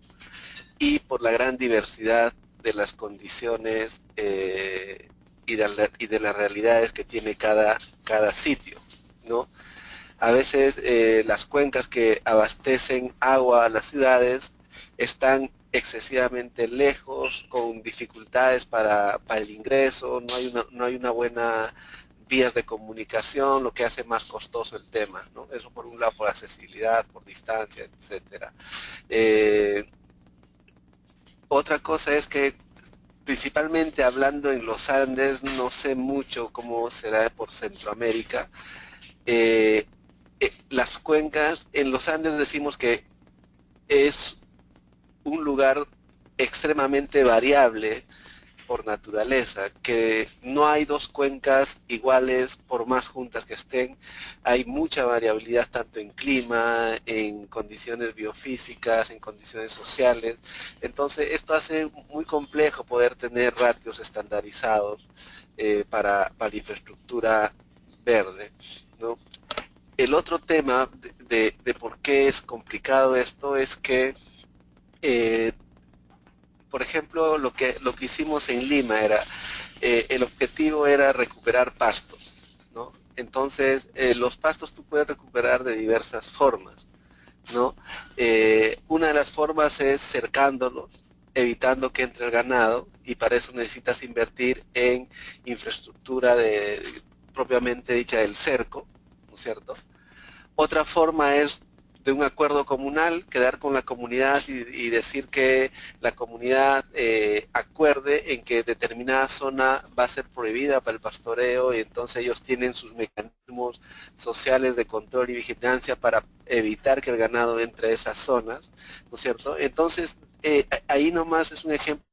y por la gran diversidad de las condiciones y de las realidades que tiene cada sitio, ¿no? A veces las cuencas que abastecen agua a las ciudades están excesivamente lejos, con dificultades para el ingreso, no hay una buena vías de comunicación, lo que hace más costoso el tema, ¿no? Eso por un lado, por accesibilidad, por distancia, etcétera. Otra cosa es que, principalmente hablando en los Andes, no sé mucho cómo será por Centroamérica. Las cuencas, en los Andes decimos que es un lugar extremadamente variable por naturaleza, que no hay dos cuencas iguales por más juntas que estén. Hay mucha variabilidad tanto en clima, en condiciones biofísicas, en condiciones sociales. Entonces esto hace muy complejo poder tener ratios estandarizados para la infraestructura verde, ¿no? El otro tema de por qué es complicado esto es que por ejemplo, lo que hicimos en Lima era, el objetivo era recuperar pastos, ¿no? Entonces, los pastos tú puedes recuperar de diversas formas, ¿no? Una de las formas es cercándolos, evitando que entre el ganado, y para eso necesitas invertir en infraestructura propiamente dicha del cerco, ¿no es cierto? Otra forma es de un acuerdo comunal, quedar con la comunidad y decir que la comunidad acuerde en que determinada zona va a ser prohibida para el pastoreo, y entonces ellos tienen sus mecanismos sociales de control y vigilancia para evitar que el ganado entre a esas zonas, ¿no es cierto? Entonces, ahí nomás es un ejemplo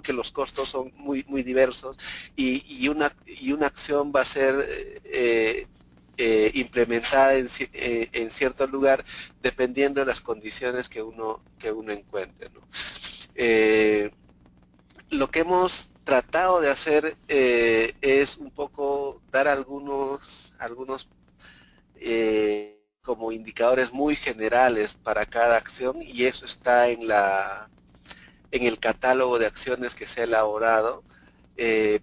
que los costos son muy diversos, y una acción va a ser implementada en cierto lugar dependiendo de las condiciones que uno encuentre, ¿no? Lo que hemos tratado de hacer es un poco dar algunos como indicadores muy generales para cada acción, y eso está en el catálogo de acciones que se ha elaborado,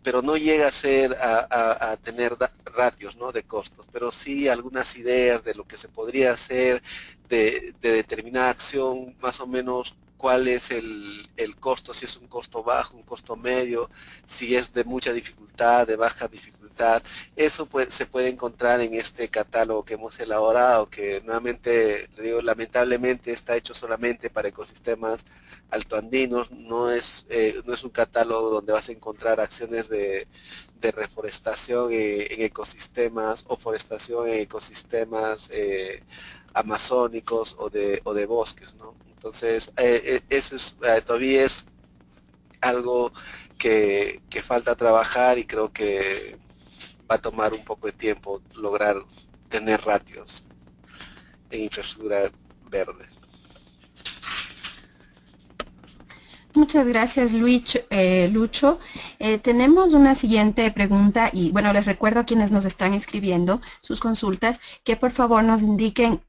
pero no llega a ser a tener ratios, ¿no?, de costos, pero sí algunas ideas de lo que se podría hacer de determinada acción, más o menos cuál es el costo, si es un costo bajo, un costo medio, si es de mucha dificultad, de baja dificultad. Eso se puede encontrar en este catálogo que hemos elaborado, que nuevamente, le digo, lamentablemente está hecho solamente para ecosistemas altoandinos. No es un catálogo donde vas a encontrar acciones de reforestación en ecosistemas, o forestación en ecosistemas amazónicos o de bosques, ¿no? Entonces, eso todavía es algo que falta trabajar, y creo que va a tomar un poco de tiempo lograr tener ratios en infraestructura verde. Muchas gracias, Lucho. Tenemos una siguiente pregunta, y bueno, les recuerdo a quienes nos están escribiendo sus consultas que por favor nos indiquen.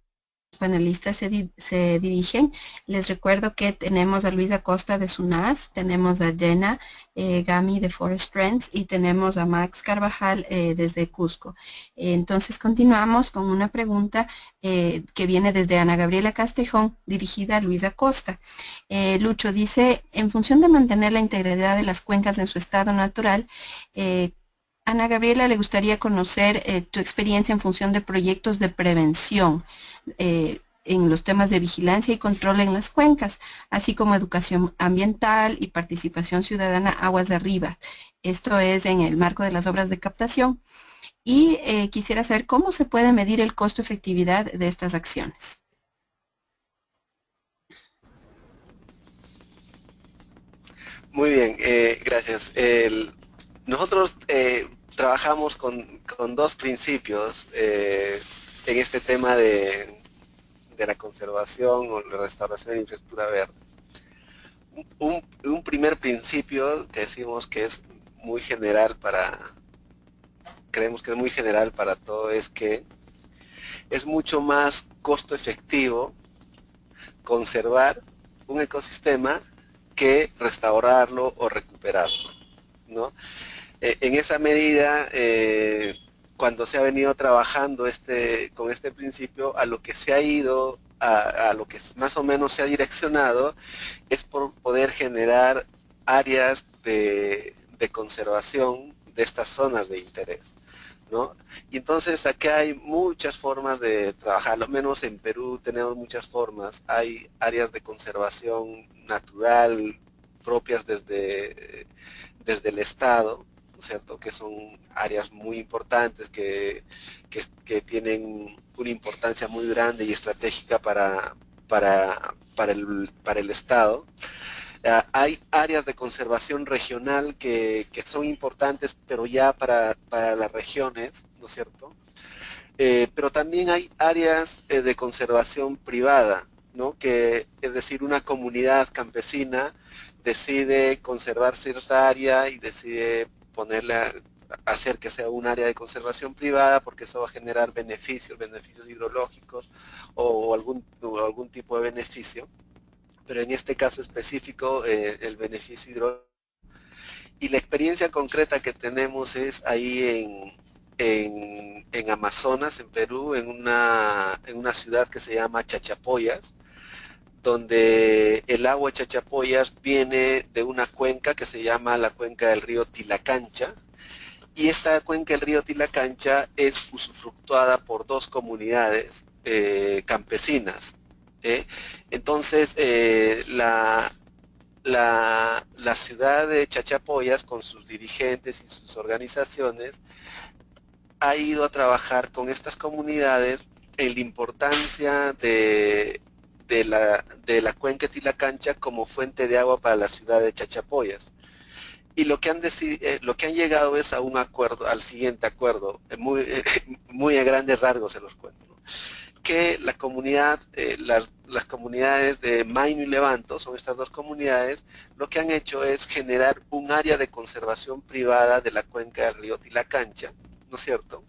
Los panelistas se dirigen. Les recuerdo que tenemos a Luis Acosta de SUNAS, tenemos a Jenna Gami de Forest Friends, y tenemos a Max Carvajal desde Cusco. Entonces continuamos con una pregunta que viene desde Ana Gabriela Castejón, dirigida a Luis Acosta. Lucho dice: en función de mantener la integridad de las cuencas en su estado natural, Ana Gabriela le gustaría conocer tu experiencia en función de proyectos de prevención en los temas de vigilancia y control en las cuencas, así como educación ambiental y participación ciudadana aguas de arriba. Esto es en el marco de las obras de captación. Y quisiera saber cómo se puede medir el costo-efectividad de estas acciones. Muy bien, gracias. Nosotros trabajamos con dos principios en este tema de la conservación o la restauración de infraestructura verde. Un primer principio que decimos que es muy general creemos que es muy general para todo, es que es mucho más costo efectivo conservar un ecosistema que restaurarlo o recuperarlo, ¿no? En esa medida, cuando se ha venido trabajando con este principio, a lo que se ha ido, a lo que más o menos se ha direccionado, es por poder generar áreas de conservación de estas zonas de interés, ¿no? Y entonces aquí hay muchas formas de trabajar, al menos en Perú tenemos muchas formas. Hay áreas de conservación natural propias desde el Estado, ¿no es cierto?, que son áreas muy importantes que tienen una importancia muy grande y estratégica para el Estado. Hay áreas de conservación regional que son importantes, pero ya para las regiones, ¿no es cierto? Pero también hay áreas de conservación privada, ¿no? Es decir, una comunidad campesina decide conservar cierta área y decide hacer que sea un área de conservación privada, porque eso va a generar beneficios hidrológicos o algún tipo de beneficio. Pero en este caso específico, el beneficio hidrológico. Y la experiencia concreta que tenemos es ahí en Amazonas, en Perú, en una ciudad que se llama Chachapoyas, donde el agua de Chachapoyas viene de una cuenca que se llama la cuenca del río Tilacancha, y esta cuenca del río Tilacancha es usufructuada por dos comunidades campesinas, Entonces, la ciudad de Chachapoyas, con sus dirigentes y sus organizaciones, ha ido a trabajar con estas comunidades en la importancia de la cuenca Tila-Cancha como fuente de agua para la ciudad de Chachapoyas. Y lo que han llegado es a un acuerdo, al siguiente acuerdo, muy a grandes rasgos se los cuento, ¿no? Que la comunidad, las comunidades de Maino y Levanto, son estas dos comunidades, lo que han hecho es generar un área de conservación privada de la cuenca del río Tila-Cancha, ¿no es cierto?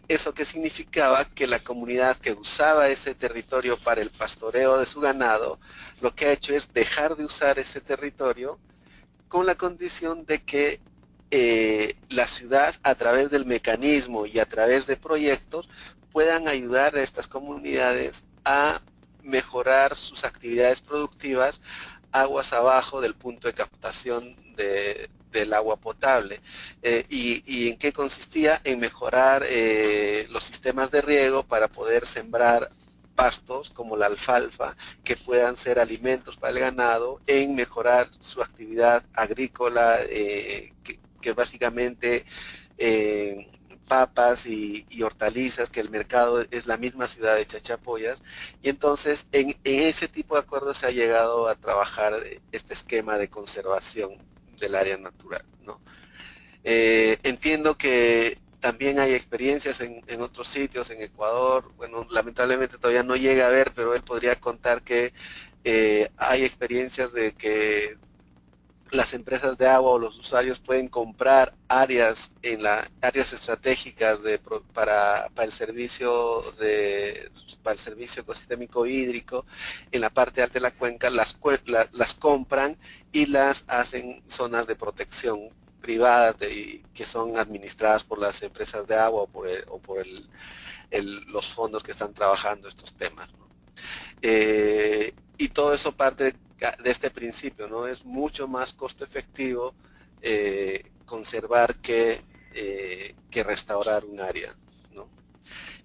Eso que significaba que la comunidad que usaba ese territorio para el pastoreo de su ganado, lo que ha hecho es dejar de usar ese territorio con la condición de que la ciudad, a través del mecanismo y a través de proyectos, puedan ayudar a estas comunidades a mejorar sus actividades productivas aguas abajo del punto de captación del agua potable. ¿Y en qué consistía? En mejorar los sistemas de riego para poder sembrar pastos como la alfalfa que puedan ser alimentos para el ganado, en mejorar su actividad agrícola, que básicamente papas y hortalizas, que el mercado es la misma ciudad de Chachapoyas, y entonces en ese tipo de acuerdos se ha llegado a trabajar este esquema de conservación del área natural, ¿no? Entiendo que también hay experiencias en otros sitios, en Ecuador, bueno, lamentablemente todavía no llega a ver, pero él podría contar que hay experiencias de que las empresas de agua o los usuarios pueden comprar áreas áreas estratégicas para el servicio para el servicio ecosistémico hídrico en la parte alta de la cuenca, las compran y las hacen zonas de protección privadas que son administradas por las empresas de agua o por los fondos que están trabajando estos temas, ¿no? Y todo eso parte de este principio, ¿no? Es mucho más costo efectivo conservar que restaurar un área, ¿no?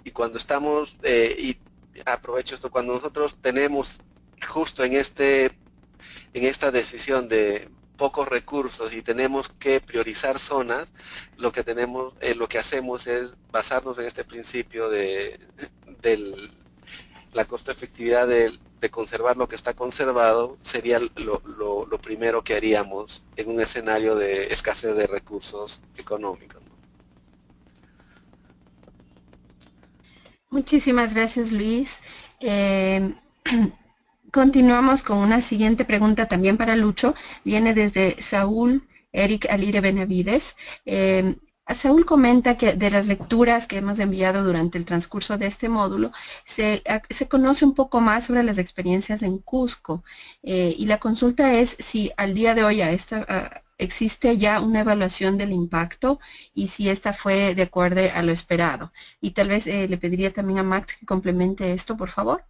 Y cuando estamos, y aprovecho esto, cuando nosotros tenemos justo en esta decisión de pocos recursos y tenemos que priorizar zonas, lo que hacemos es basarnos en este principio de la costo efectividad de conservar lo que está conservado. Sería lo primero que haríamos en un escenario de escasez de recursos económicos, ¿no? Muchísimas gracias, Luis. Continuamos con una siguiente pregunta también para Lucho. Viene desde Saúl Eric Alire Benavides. Saúl comenta que de las lecturas que hemos enviado durante el transcurso de este módulo, se conoce un poco más sobre las experiencias en Cusco. Y la consulta es si al día de hoy existe ya una evaluación del impacto y si esta fue de acuerdo a lo esperado. Y tal vez le pediría también a Max que complemente esto, por favor.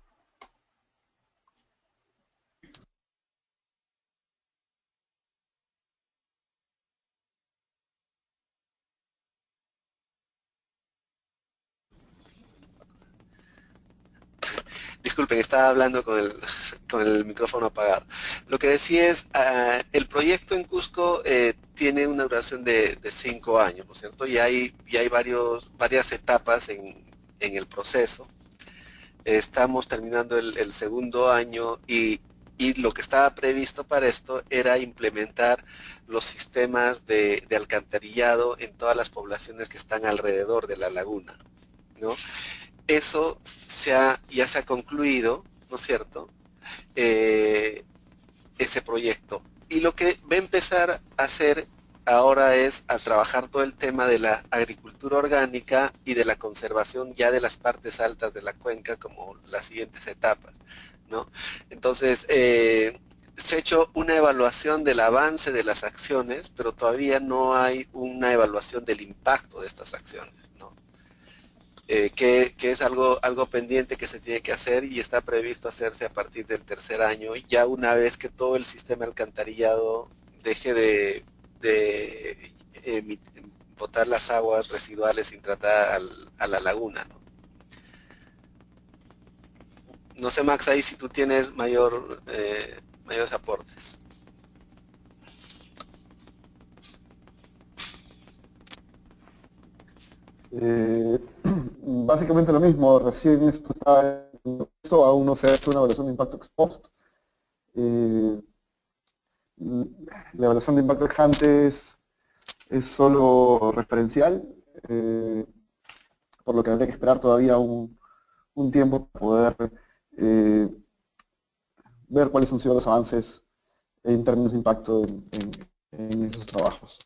Disculpen, estaba hablando con el micrófono apagado. Lo que decía es, el proyecto en Cusco tiene una duración de 5 años, ¿no es cierto? Y hay varias etapas en el proceso. Estamos terminando el segundo año y lo que estaba previsto para esto era implementar los sistemas de alcantarillado en todas las poblaciones que están alrededor de la laguna, ¿no? Eso ya se ha concluido, ¿no es cierto?, ese proyecto. Y lo que va a empezar a hacer ahora es a trabajar todo el tema de la agricultura orgánica y de la conservación ya de las partes altas de la cuenca como las siguientes etapas, ¿no? Entonces, se ha hecho una evaluación del avance de las acciones, pero todavía no hay una evaluación del impacto de estas acciones, ¿no? Que es algo pendiente que se tiene que hacer y está previsto hacerse a partir del tercer año, ya una vez que todo el sistema alcantarillado deje de botar las aguas residuales sin tratar a la laguna, ¿no? No sé, Max, ahí si tú tienes mayores aportes. Básicamente lo mismo, recién esto está en proceso, aún no se ha hecho una evaluación de impacto ex post. Eh, la evaluación de impacto ex ante es solo referencial, por lo que habría que esperar todavía un tiempo para poder eh, ver cuáles han sido los avances en términos de impacto en esos trabajos.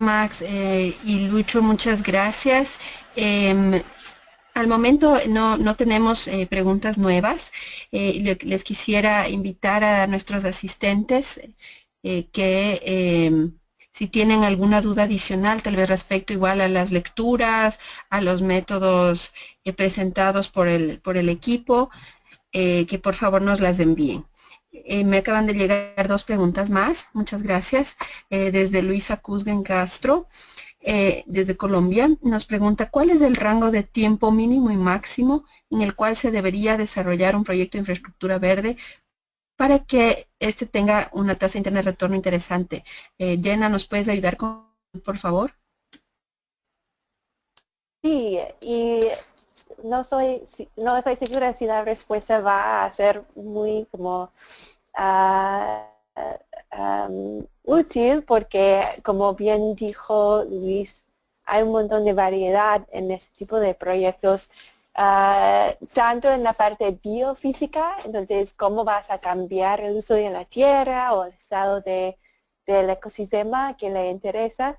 Max y Lucho, muchas gracias. Al momento no tenemos preguntas nuevas. Les quisiera invitar a nuestros asistentes que si tienen alguna duda adicional, tal vez respecto igual a las lecturas, a los métodos presentados por el equipo, que por favor nos las envíen. Me acaban de llegar dos preguntas más, muchas gracias. Desde Luisa Cusgen Castro, desde Colombia, nos pregunta ¿cuál es el rango de tiempo mínimo y máximo en el cual se debería desarrollar un proyecto de infraestructura verde para que este tenga una tasa interna de retorno interesante? Jenna, ¿nos puedes ayudar por favor? Sí, y no estoy segura si la respuesta va a ser muy como útil porque, como bien dijo Luis, hay un montón de variedad en este tipo de proyectos, tanto en la parte biofísica, entonces cómo vas a cambiar el uso de la tierra o el estado del ecosistema que le interesa,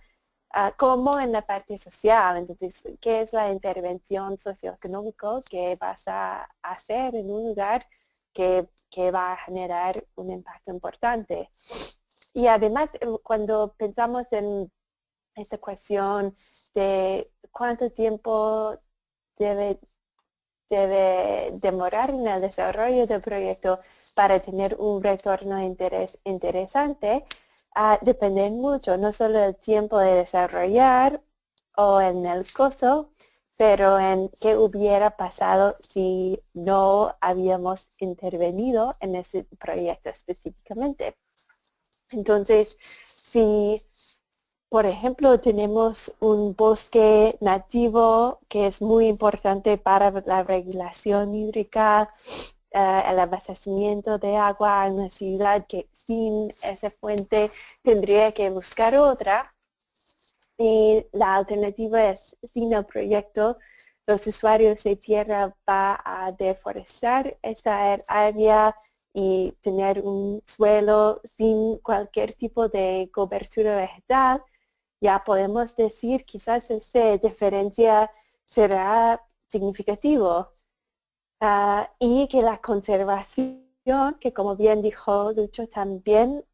como en la parte social. Entonces, ¿qué es la intervención socioeconómica que vas a hacer en un lugar que va a generar un impacto importante? Y además, cuando pensamos en esta cuestión de cuánto tiempo debe demorar en el desarrollo del proyecto para tener un retorno interesante, depende mucho, no solo del tiempo de desarrollar o en el costo, pero en qué hubiera pasado si no habíamos intervenido en ese proyecto específicamente. Entonces, si por ejemplo, tenemos un bosque nativo que es muy importante para la regulación hídrica, el abastecimiento de agua en una ciudad que sin esa fuente tendría que buscar otra. Y la alternativa es, sin el proyecto, los usuarios de tierra van a deforestar esa área y tener un suelo sin cualquier tipo de cobertura vegetal. Ya podemos decir quizás esa diferencia será significativo. Y que la conservación, que como bien dijo Lucho, también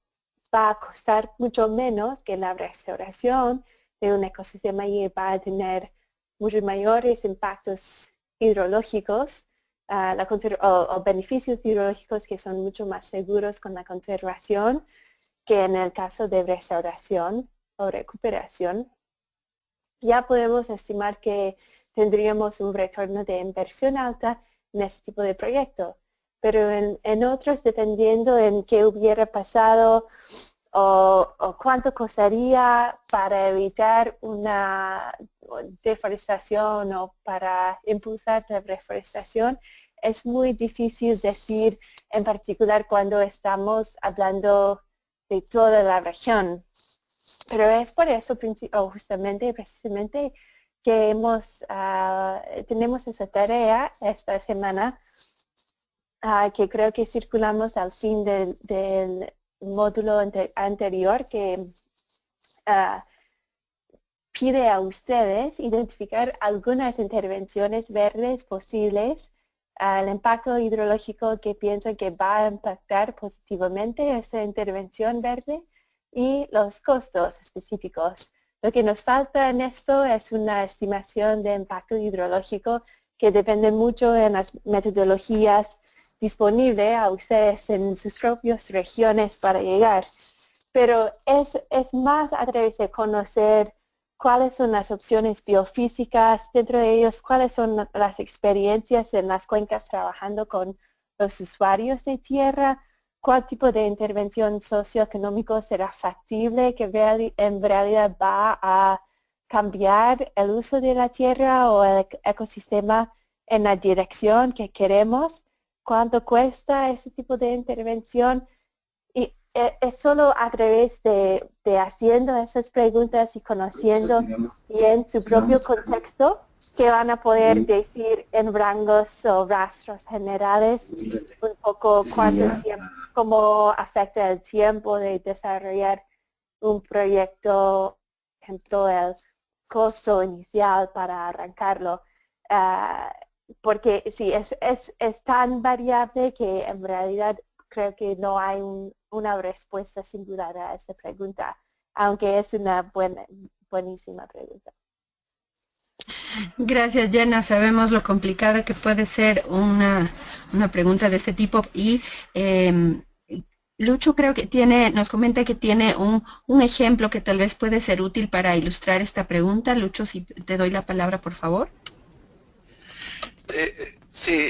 va a costar mucho menos que la restauración de un ecosistema y va a tener muchos mayores impactos hidrológicos o beneficios hidrológicos que son mucho más seguros con la conservación que en el caso de restauración o recuperación. Ya podemos estimar que tendríamos un retorno de inversión alta en este tipo de proyecto, pero en otros, dependiendo en qué hubiera pasado o cuánto costaría para evitar una deforestación o para impulsar la reforestación, es muy difícil decir, en particular cuando estamos hablando de toda la región. Pero es por eso justamente, precisamente, que tenemos esa tarea esta semana, que creo que circulamos al fin del módulo anterior, que pide a ustedes identificar algunas intervenciones verdes posibles, el impacto hidrológico que piensan que va a impactar positivamente esta intervención verde y los costos específicos. Lo que nos falta en esto es una estimación de impacto hidrológico que depende mucho de las metodologías disponibles a ustedes en sus propias regiones para llegar. pero es más a través de conocer cuáles son las opciones biofísicas, dentro de ellos cuáles son las experiencias en las cuencas trabajando con los usuarios de tierra, cuál tipo de intervención socioeconómica será factible, que en realidad va a cambiar el uso de la tierra o el ecosistema en la dirección que queremos, cuánto cuesta ese tipo de intervención. Y es solo a través de haciendo esas preguntas y conociendo bien su propio contexto que van a poder decir en rangos o rastros generales un poco cuánto tiempo, cómo afecta el tiempo de desarrollar un proyecto, por ejemplo, el costo inicial para arrancarlo. Porque sí, es tan variable que en realidad creo que no hay una respuesta singular a esta pregunta, aunque es una buenísima pregunta. Gracias, Jenna. Sabemos lo complicada que puede ser una pregunta de este tipo y Lucho creo que nos comenta que tiene un ejemplo que tal vez puede ser útil para ilustrar esta pregunta. Lucho, si te doy la palabra, por favor. Sí,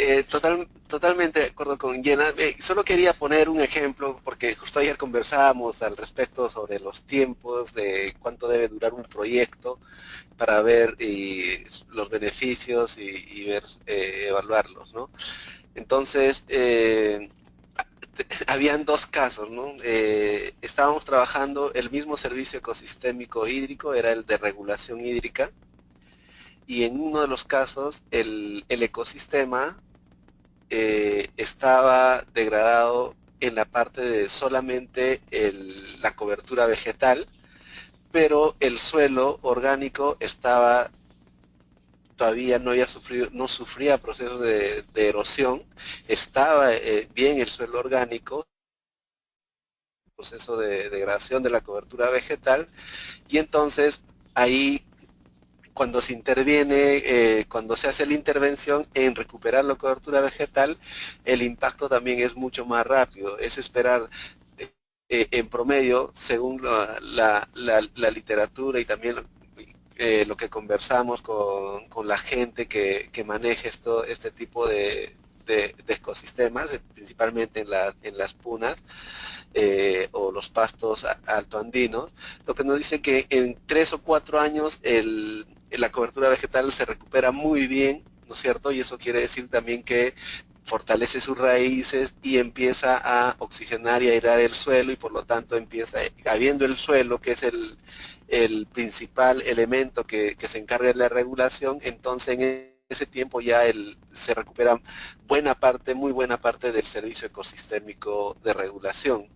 totalmente de acuerdo con Jenna. Solo quería poner un ejemplo porque justo ayer conversábamos al respecto sobre los tiempos de cuánto debe durar un proyecto para ver los beneficios y ver, evaluarlos, ¿no? Entonces, habían dos casos, ¿no? Estábamos trabajando el mismo servicio ecosistémico hídrico, era el de regulación hídrica, y en uno de los casos el ecosistema estaba degradado en la parte de solamente la cobertura vegetal, pero el suelo orgánico estaba todavía no sufría procesos de erosión, estaba bien el suelo orgánico, proceso de degradación de la cobertura vegetal, y entonces ahí cuando se interviene, cuando se hace la intervención en recuperar la cobertura vegetal, el impacto también es mucho más rápido. Es esperar en promedio, según la literatura y también lo que conversamos con la gente que maneja este tipo de ecosistemas, principalmente en las punas o los pastos altoandinos, lo que nos dice que en 3 o 4 años la cobertura vegetal se recupera muy bien, ¿no es cierto? Y eso quiere decir también que fortalece sus raíces y empieza a oxigenar y airear el suelo, y por lo tanto empieza, habiendo el suelo, que es el principal elemento que se encarga de la regulación, entonces en ese tiempo ya se recupera muy buena parte del servicio ecosistémico de regulación.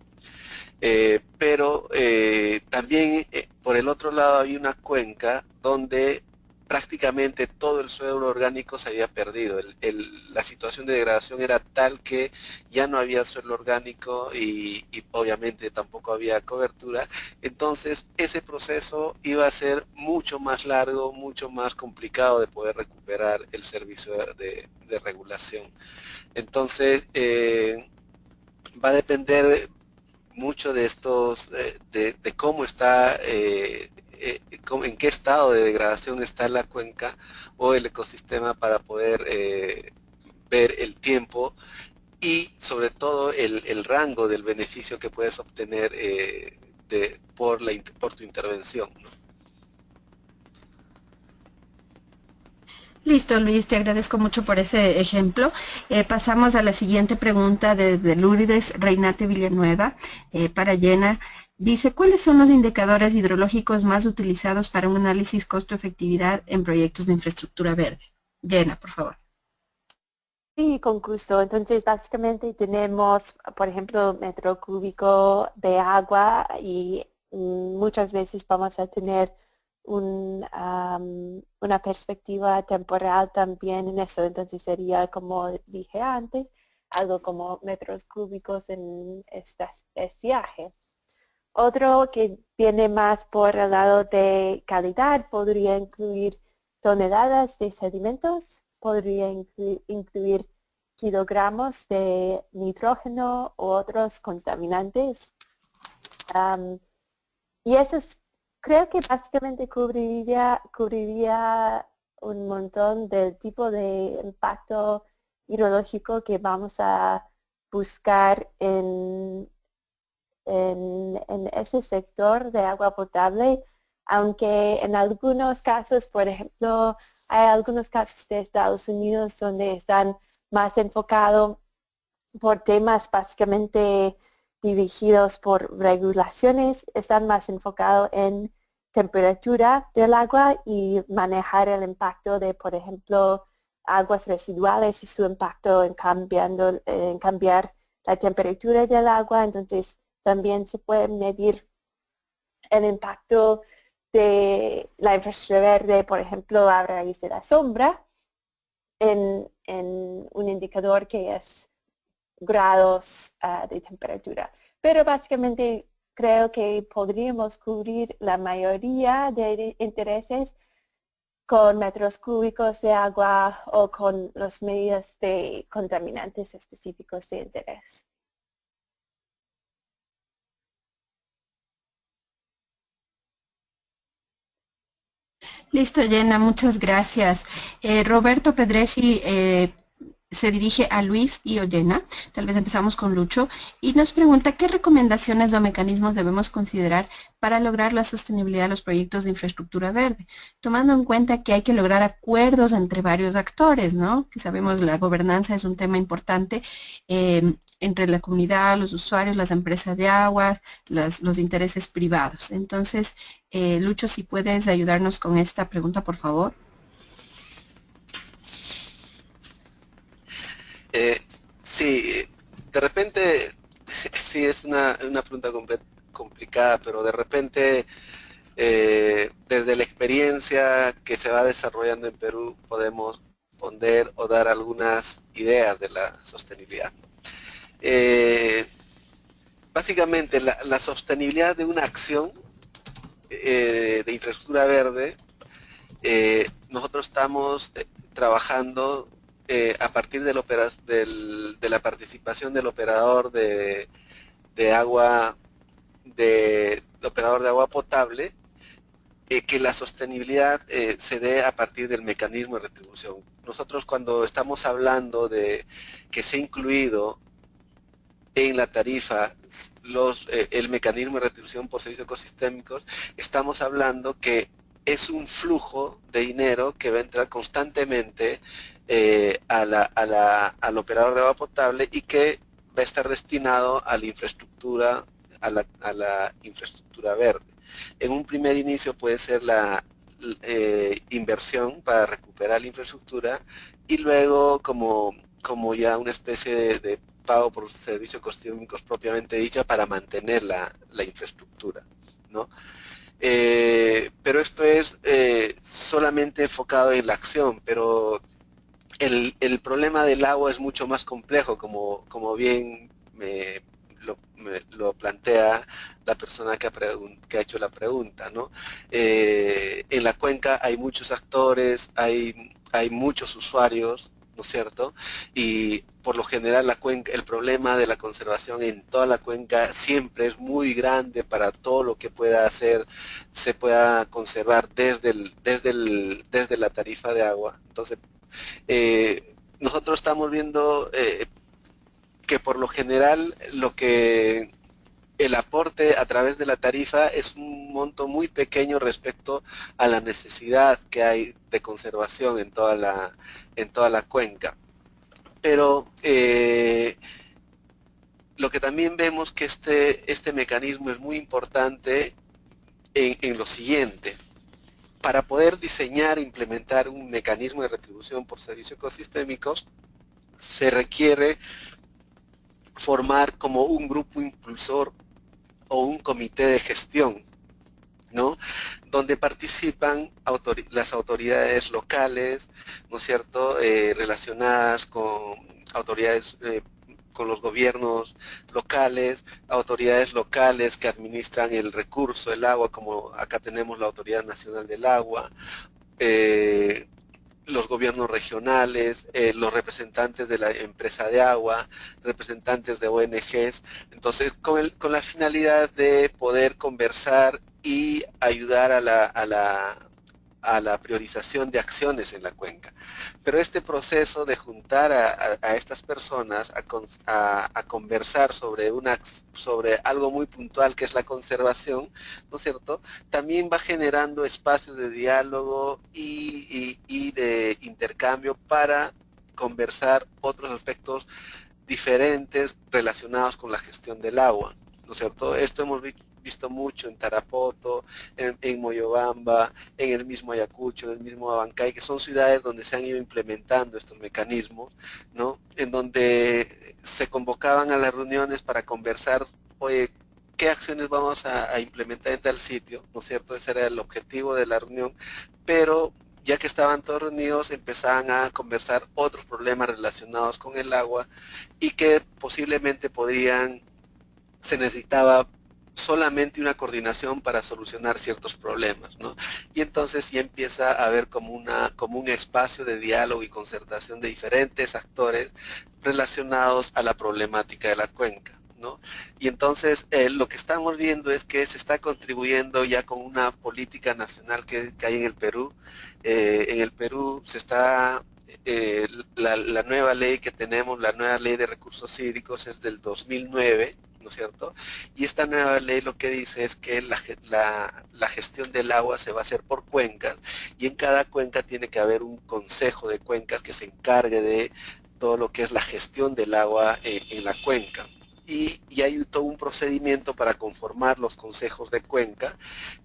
Pero también por el otro lado había una cuenca donde prácticamente todo el suelo orgánico se había perdido. La situación de degradación era tal que ya no había suelo orgánico y obviamente tampoco había cobertura. Entonces ese proceso iba a ser mucho más largo, mucho más complicado de poder recuperar el servicio de regulación. Entonces va a depender mucho de estos, de cómo está, en qué estado de degradación está la cuenca o el ecosistema para poder ver el tiempo y sobre todo el rango del beneficio que puedes obtener por tu intervención, ¿no? Listo, Luis, te agradezco mucho por ese ejemplo. Pasamos a la siguiente pregunta desde Lourdes Reinate Villanueva para Jenna. Dice, ¿cuáles son los indicadores hidrológicos más utilizados para un análisis costo-efectividad en proyectos de infraestructura verde? Jenna, por favor. Sí, con gusto. Entonces, básicamente tenemos, por ejemplo, metro cúbico de agua y muchas veces vamos a tener una perspectiva temporal también en eso. Entonces sería, como dije antes, algo como metros cúbicos en estiaje. Otro que viene más por el lado de calidad podría incluir toneladas de sedimentos, podría incluir kilogramos de nitrógeno u otros contaminantes. Y eso creo que básicamente cubriría un montón del tipo de impacto hidrológico que vamos a buscar en ese sector de agua potable, aunque en algunos casos, por ejemplo, hay algunos casos de Estados Unidos donde están más enfocados por temas básicamente dirigidos por regulaciones, están más enfocados en temperatura del agua y manejar el impacto de, por ejemplo, aguas residuales y su impacto en cambiar la temperatura del agua. Entonces, también se puede medir el impacto de la infraestructura verde, por ejemplo, a raíz de la sombra, en un indicador que es grados de temperatura. Pero básicamente creo que podríamos cubrir la mayoría de intereses con metros cúbicos de agua o con las medidas de contaminantes específicos de interés. Listo, Jenna, muchas gracias. Roberto Pedresi se dirige a Luis y Ollena, tal vez empezamos con Lucho, y nos pregunta qué recomendaciones o mecanismos debemos considerar para lograr la sostenibilidad de los proyectos de infraestructura verde, tomando en cuenta que hay que lograr acuerdos entre varios actores, ¿no? Que sabemos la gobernanza es un tema importante entre la comunidad, los usuarios, las empresas de aguas, los intereses privados. Entonces, Lucho, si puedes ayudarnos con esta pregunta, por favor. Sí, de repente, sí es una pregunta complicada, pero de repente, desde la experiencia que se va desarrollando en Perú, podemos poner o dar algunas ideas de la sostenibilidad. Básicamente, la sostenibilidad de una acción de infraestructura verde, nosotros estamos trabajando a partir de la participación del operador de agua, del operador de agua potable, que la sostenibilidad se dé a partir del mecanismo de retribución. Nosotros cuando estamos hablando de que se ha incluido en la tarifa el mecanismo de retribución por servicios ecosistémicos, estamos hablando que es un flujo de dinero que va a entrar constantemente al operador de agua potable y que va a estar destinado a la infraestructura, a la infraestructura verde. En un primer inicio puede ser la inversión para recuperar la infraestructura y luego como ya una especie de pago por servicios ecosistémicos propiamente dicha para mantener la infraestructura, ¿no? Pero esto es solamente enfocado en la acción, pero el problema del agua es mucho más complejo, como bien lo plantea la persona que ha hecho la pregunta, ¿no? En la cuenca hay muchos actores, hay muchos usuarios, ¿no es cierto? Y por lo general el problema de la conservación en toda la cuenca siempre es muy grande para todo lo que pueda hacer, se pueda conservar desde la tarifa de agua. Entonces, nosotros estamos viendo que por lo general el aporte a través de la tarifa es un monto muy pequeño respecto a la necesidad que hay de conservación en toda la cuenca. Pero lo que también vemos que este mecanismo es muy importante en lo siguiente. Para poder diseñar e implementar un mecanismo de retribución por servicios ecosistémicos, se requiere formar como un grupo impulsor o un comité de gestión, ¿no? Donde participan las autoridades locales, ¿no es cierto?, relacionadas con autoridades, con los gobiernos locales, autoridades locales que administran el recurso, el agua, como acá tenemos la Autoridad Nacional del Agua, los gobiernos regionales, los representantes de la empresa de agua, representantes de ONGs, entonces con la finalidad de poder conversar y ayudar a la priorización de acciones en la cuenca. Pero este proceso de juntar a estas personas a conversar sobre algo muy puntual que es la conservación, ¿no es cierto?, también va generando espacios de diálogo y de intercambio para conversar otros aspectos diferentes relacionados con la gestión del agua, ¿no es cierto? Esto hemos visto mucho en Tarapoto, en Moyobamba, en el mismo Ayacucho, en el mismo Abancay, que son ciudades donde se han ido implementando estos mecanismos, ¿no? En donde se convocaban a las reuniones para conversar, oye, ¿qué acciones vamos a implementar en tal sitio? ¿No es cierto? Ese era el objetivo de la reunión, pero ya que estaban todos reunidos, empezaban a conversar otros problemas relacionados con el agua y que posiblemente se necesitaba solamente una coordinación para solucionar ciertos problemas, ¿no? Y entonces ya empieza a haber como un espacio de diálogo y concertación de diferentes actores relacionados a la problemática de la cuenca, ¿no? Y entonces lo que estamos viendo es que se está contribuyendo ya con una política nacional que hay en el Perú. En el Perú se está la nueva ley que tenemos, la nueva ley de recursos hídricos es del 2009, ¿no es cierto? Y esta nueva ley lo que dice es que la gestión del agua se va a hacer por cuencas y en cada cuenca tiene que haber un consejo de cuencas que se encargue de todo lo que es la gestión del agua en la cuenca. Y hay todo un procedimiento para conformar los consejos de cuenca,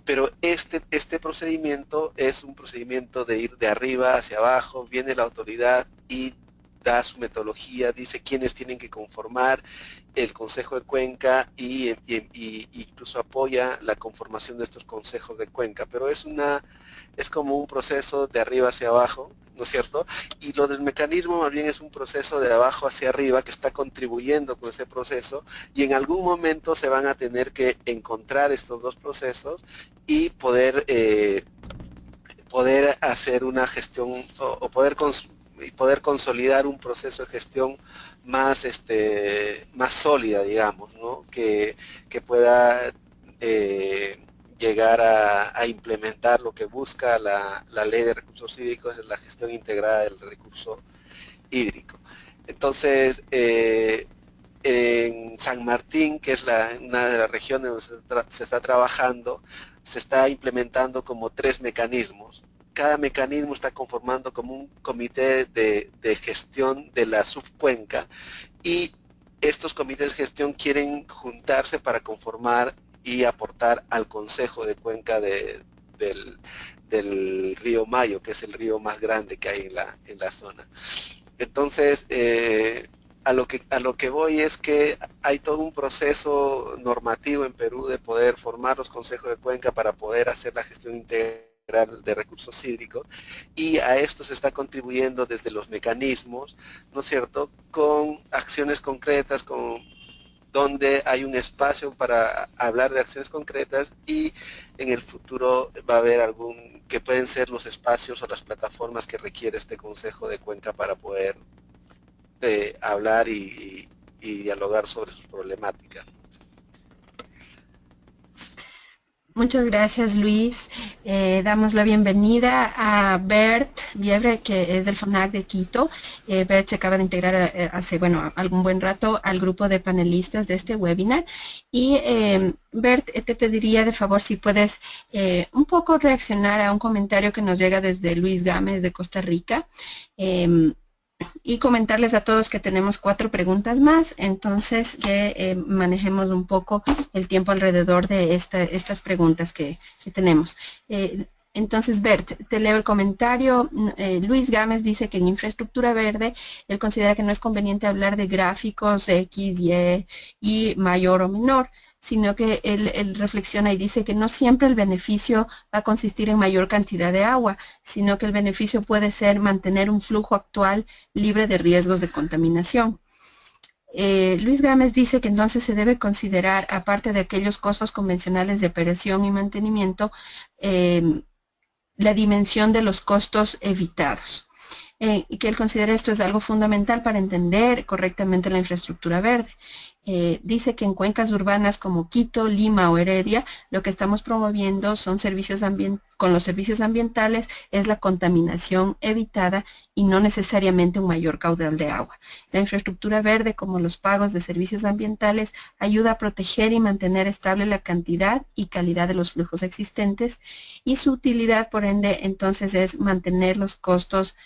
pero este procedimiento es un procedimiento de ir de arriba hacia abajo, viene la autoridad y da su metodología, dice quiénes tienen que conformar el Consejo de Cuenca y incluso apoya la conformación de estos consejos de cuenca, pero es como un proceso de arriba hacia abajo, ¿no es cierto? Y lo del mecanismo más bien es un proceso de abajo hacia arriba que está contribuyendo con ese proceso y en algún momento se van a tener que encontrar estos dos procesos y poder hacer una gestión o poder consolidar un proceso de gestión más sólida, digamos, ¿no? Que pueda llegar a implementar lo que busca la ley de recursos hídricos, es la gestión integrada del recurso hídrico. Entonces, en San Martín, que es una de las regiones donde se está trabajando, se está implementando como 3 mecanismos. Cada mecanismo está conformando como un comité de gestión de la subcuenca y estos comités de gestión quieren juntarse para conformar y aportar al Consejo de Cuenca del río Mayo, que es el río más grande que hay en la zona. Entonces, a lo que voy es que hay todo un proceso normativo en Perú de poder formar los consejos de cuenca para poder hacer la gestión integral de recursos hídricos y a esto se está contribuyendo desde los mecanismos, ¿no es cierto?, con acciones concretas, donde hay un espacio para hablar de acciones concretas y en el futuro va a haber que pueden ser los espacios o las plataformas que requiere este Consejo de Cuenca para poder hablar y dialogar sobre sus problemáticas. Muchas gracias, Luis. Damos la bienvenida a Bert Viebre, que es del FONAC de Quito. Bert se acaba de integrar hace, algún buen rato al grupo de panelistas de este webinar. Y Bert, te pediría de favor si puedes un poco reaccionar a un comentario que nos llega desde Luis Gámez de Costa Rica. Y comentarles a todos que tenemos 4 preguntas más, entonces que manejemos un poco el tiempo alrededor de estas preguntas que tenemos. Entonces, Bert, te leo el comentario. Luis Gámez dice que en infraestructura verde, él considera que no es conveniente hablar de gráficos X, Y mayor o menor, sino que él reflexiona y dice que no siempre el beneficio va a consistir en mayor cantidad de agua, sino que el beneficio puede ser mantener un flujo actual libre de riesgos de contaminación. Luis Gámez dice que entonces se debe considerar, aparte de aquellos costos convencionales de operación y mantenimiento, la dimensión de los costos evitados. y que él considera esto es algo fundamental para entender correctamente la infraestructura verde. Dice que en cuencas urbanas como Quito, Lima o Heredia, lo que estamos promoviendo son con los servicios ambientales es la contaminación evitada y no necesariamente un mayor caudal de agua. La infraestructura verde, como los pagos de servicios ambientales, ayuda a proteger y mantener estable la cantidad y calidad de los flujos existentes y su utilidad, por ende, entonces es mantener los costos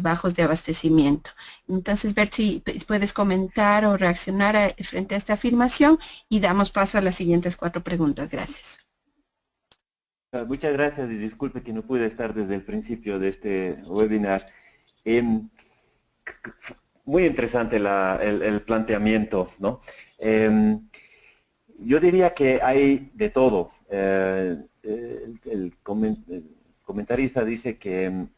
bajos de abastecimiento. Entonces, ver si puedes comentar o reaccionar frente a esta afirmación y damos paso a las siguientes 4 preguntas. Gracias. Muchas gracias y disculpe que no pude estar desde el principio de este webinar. Muy interesante el planteamiento, ¿no? Yo diría que hay de todo. El comentarista dice que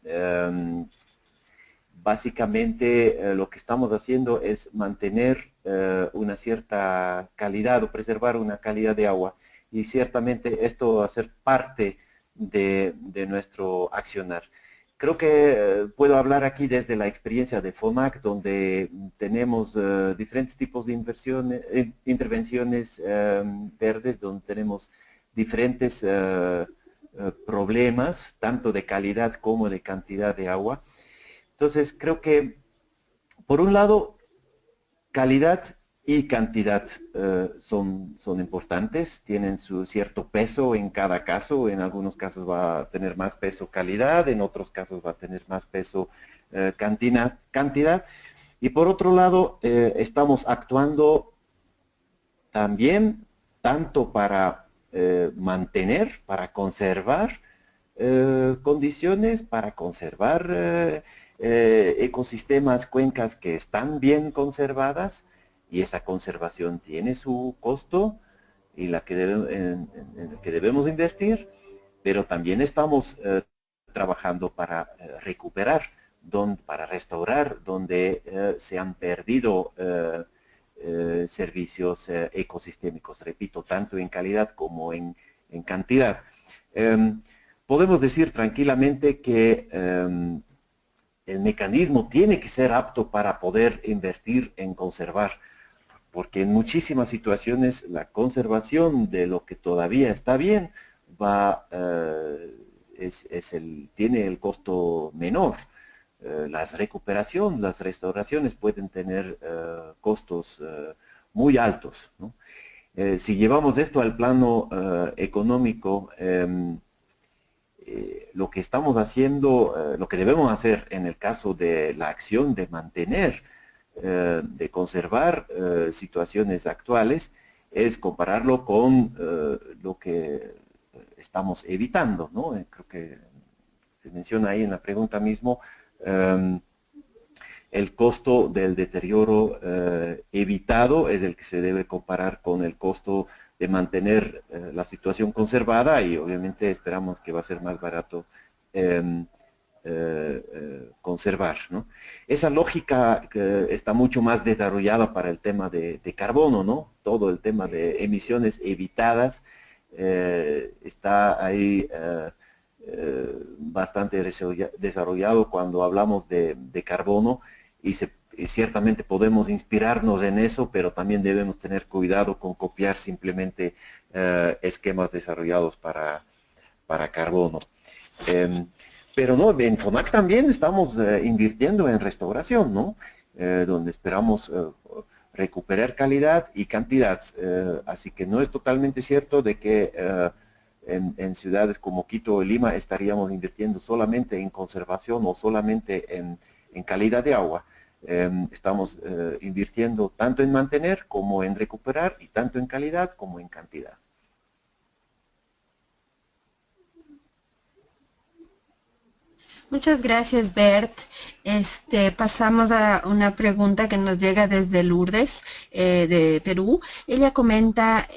básicamente lo que estamos haciendo es mantener una cierta calidad o preservar una calidad de agua, y ciertamente esto va a ser parte de nuestro accionar. Creo que puedo hablar aquí desde la experiencia de FONAC, donde tenemos diferentes tipos de intervenciones verdes, donde tenemos diferentes problemas, tanto de calidad como de cantidad de agua. Entonces, creo que, por un lado, calidad y cantidad son importantes, tienen su cierto peso en cada caso. En algunos casos va a tener más peso calidad, en otros casos va a tener más peso cantidad. Y por otro lado, estamos actuando también tanto para mantener, para conservar condiciones, para conservar ecosistemas, cuencas que están bien conservadas, y esa conservación tiene su costo y en el que debemos invertir, pero también estamos trabajando para recuperar, para restaurar donde se han perdido servicios ecosistémicos, repito, tanto en calidad como en cantidad. Podemos decir tranquilamente que el mecanismo tiene que ser apto para poder invertir en conservar, porque en muchísimas situaciones la conservación de lo que todavía está bien tiene el costo menor. Las recuperaciones, las restauraciones pueden tener costos muy altos, ¿no? Si llevamos esto al plano económico, lo que estamos haciendo, lo que debemos hacer en el caso de la acción de mantener, de conservar situaciones actuales, es compararlo con lo que estamos evitando, ¿no? Creo que se menciona ahí en la pregunta mismo el costo del deterioro evitado es el que se debe comparar con el costo de mantener la situación conservada, y obviamente esperamos que va a ser más barato conservar, ¿no? Esa lógica está mucho más desarrollada para el tema de carbono, ¿no? Todo el tema de emisiones evitadas está ahí bastante desarrollado cuando hablamos de carbono, y ciertamente podemos inspirarnos en eso, pero también debemos tener cuidado con copiar simplemente esquemas desarrollados para carbono. Pero no, en FONAC también estamos invirtiendo en restauración, ¿no? Donde esperamos recuperar calidad y cantidad. Así que no es totalmente cierto de que en ciudades como Quito o Lima estaríamos invirtiendo solamente en conservación o solamente en calidad de agua. Estamos invirtiendo tanto en mantener como en recuperar, y tanto en calidad como en cantidad. Muchas gracias, Bert. Pasamos a una pregunta que nos llega desde Lourdes, de Perú. Ella comenta,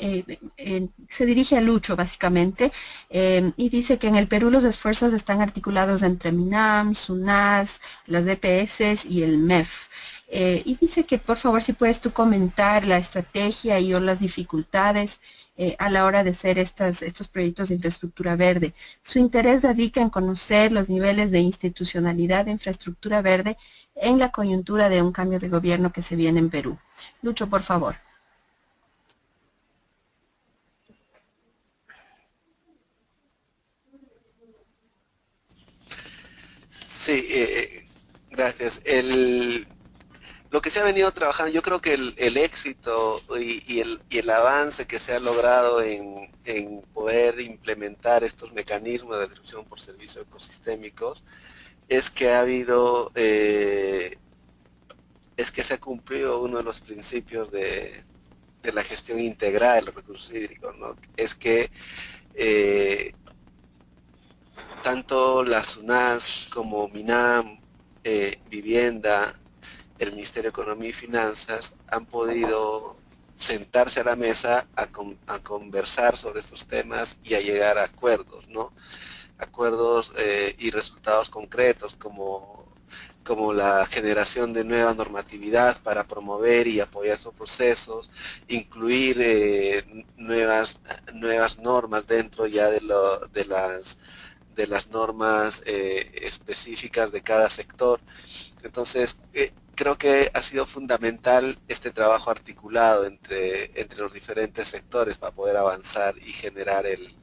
se dirige a Lucho básicamente, y dice que en el Perú los esfuerzos están articulados entre MINAM, SUNAS, las DPS y el MEF. Y dice que por favor si puedes tú comentar la estrategia y o las dificultades a la hora de hacer estos proyectos de infraestructura verde. Su interés radica en conocer los niveles de institucionalidad de infraestructura verde en la coyuntura de un cambio de gobierno que se viene en Perú. Lucho, por favor. Sí, gracias. Lo que se ha venido trabajando, yo creo que el éxito y el avance que se ha logrado en poder implementar estos mecanismos de atribución por servicios ecosistémicos es que ha habido, es que se ha cumplido uno de los principios de la gestión integrada de los recursos hídricos, ¿no? Es que tanto la SUNAS como MINAM, Vivienda, el Ministerio de Economía y Finanzas han podido sentarse a la mesa a conversar sobre estos temas y a llegar a acuerdos, ¿no? Acuerdos y resultados concretos como la generación de nueva normatividad para promover y apoyar estos procesos, incluir nuevas normas dentro ya de las normas específicas de cada sector. Entonces, creo que ha sido fundamental este trabajo articulado entre los diferentes sectores para poder avanzar y generar el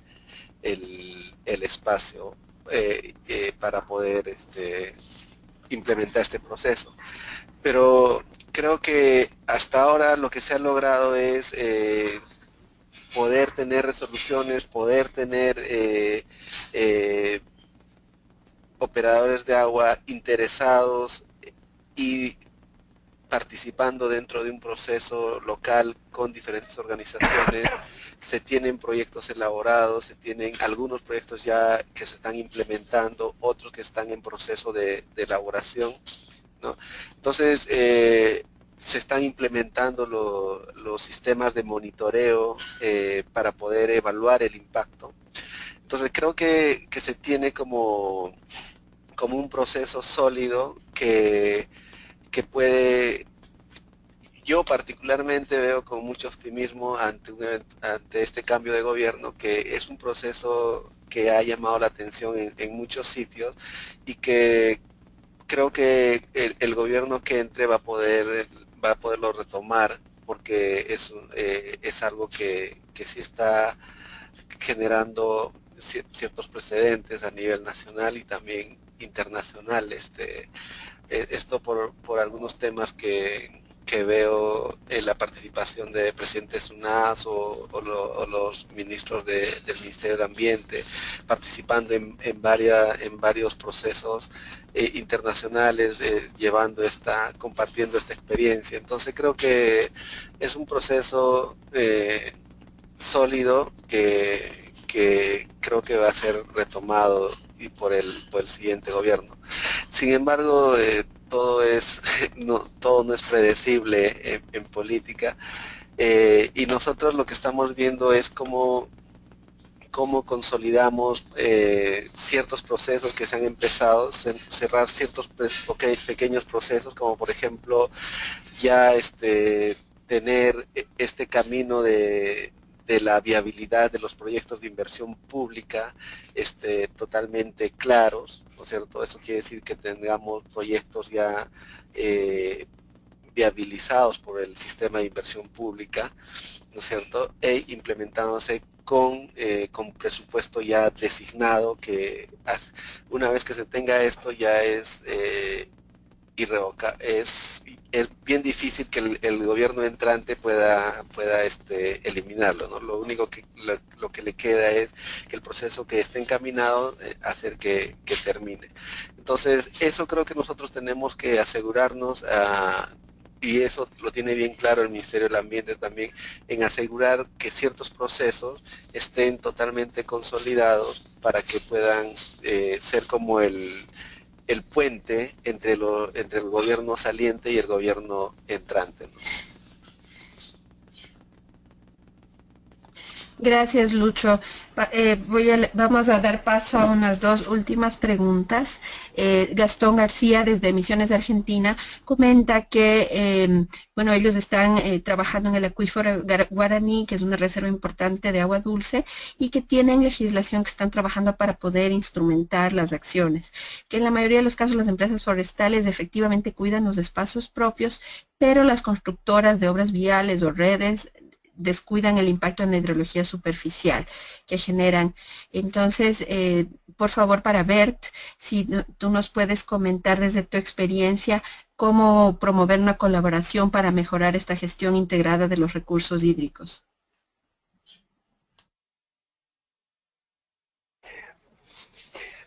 espacio para poder implementar este proceso. Pero creo que hasta ahora lo que se ha logrado es poder tener resoluciones, poder tener operadores de agua interesados y participando dentro de un proceso local con diferentes organizaciones. Se tienen proyectos elaborados, se tienen algunos proyectos ya que se están implementando, otros que están en proceso de elaboración, ¿no? Entonces, se están implementando los sistemas de monitoreo para poder evaluar el impacto. Entonces, creo que se tiene como un proceso sólido que puede, yo particularmente veo con mucho optimismo ante este cambio de gobierno, que es un proceso que ha llamado la atención en muchos sitios y que creo que el gobierno que entre va a poderlo retomar, porque es algo que sí está generando ciertos precedentes a nivel nacional y también internacional. Esto por algunos temas que veo en la participación de presidentes UNAS o los ministros del Ministerio del Ambiente, participando en varios procesos internacionales, compartiendo esta experiencia. Entonces creo que es un proceso sólido que creo que va a ser retomado y por el siguiente gobierno. Sin embargo, todo no es predecible en política, y nosotros lo que estamos viendo es cómo consolidamos ciertos procesos que se han empezado, cerrar ciertos pequeños procesos, como por ejemplo ya tener este camino de la viabilidad de los proyectos de inversión pública totalmente claros, ¿no es cierto? Eso quiere decir que tengamos proyectos ya viabilizados por el sistema de inversión pública, ¿no es cierto? E implementándose con presupuesto ya designado, que una vez que se tenga esto ya es es bien difícil que el gobierno entrante pueda eliminarlo, ¿no? Lo único lo que le queda es que el proceso que esté encaminado hacer que termine. Entonces, eso creo que nosotros tenemos que asegurarnos, y eso lo tiene bien claro el Ministerio del Ambiente también, en asegurar que ciertos procesos estén totalmente consolidados para que puedan ser como el puente entre el gobierno saliente y el gobierno entrante, ¿no? Gracias, Lucho. Vamos a dar paso a unas dos últimas preguntas. Gastón García, desde Misiones Argentina, comenta que, bueno, ellos están trabajando en el acuífero Guaraní, que es una reserva importante de agua dulce, y que tienen legislación que están trabajando para poder instrumentar las acciones. Que en la mayoría de los casos las empresas forestales efectivamente cuidan los espacios propios, pero las constructoras de obras viales o redes descuidan el impacto en la hidrología superficial que generan. Entonces, por favor, para Bert, si tú nos puedes comentar desde tu experiencia cómo promover una colaboración para mejorar esta gestión integrada de los recursos hídricos.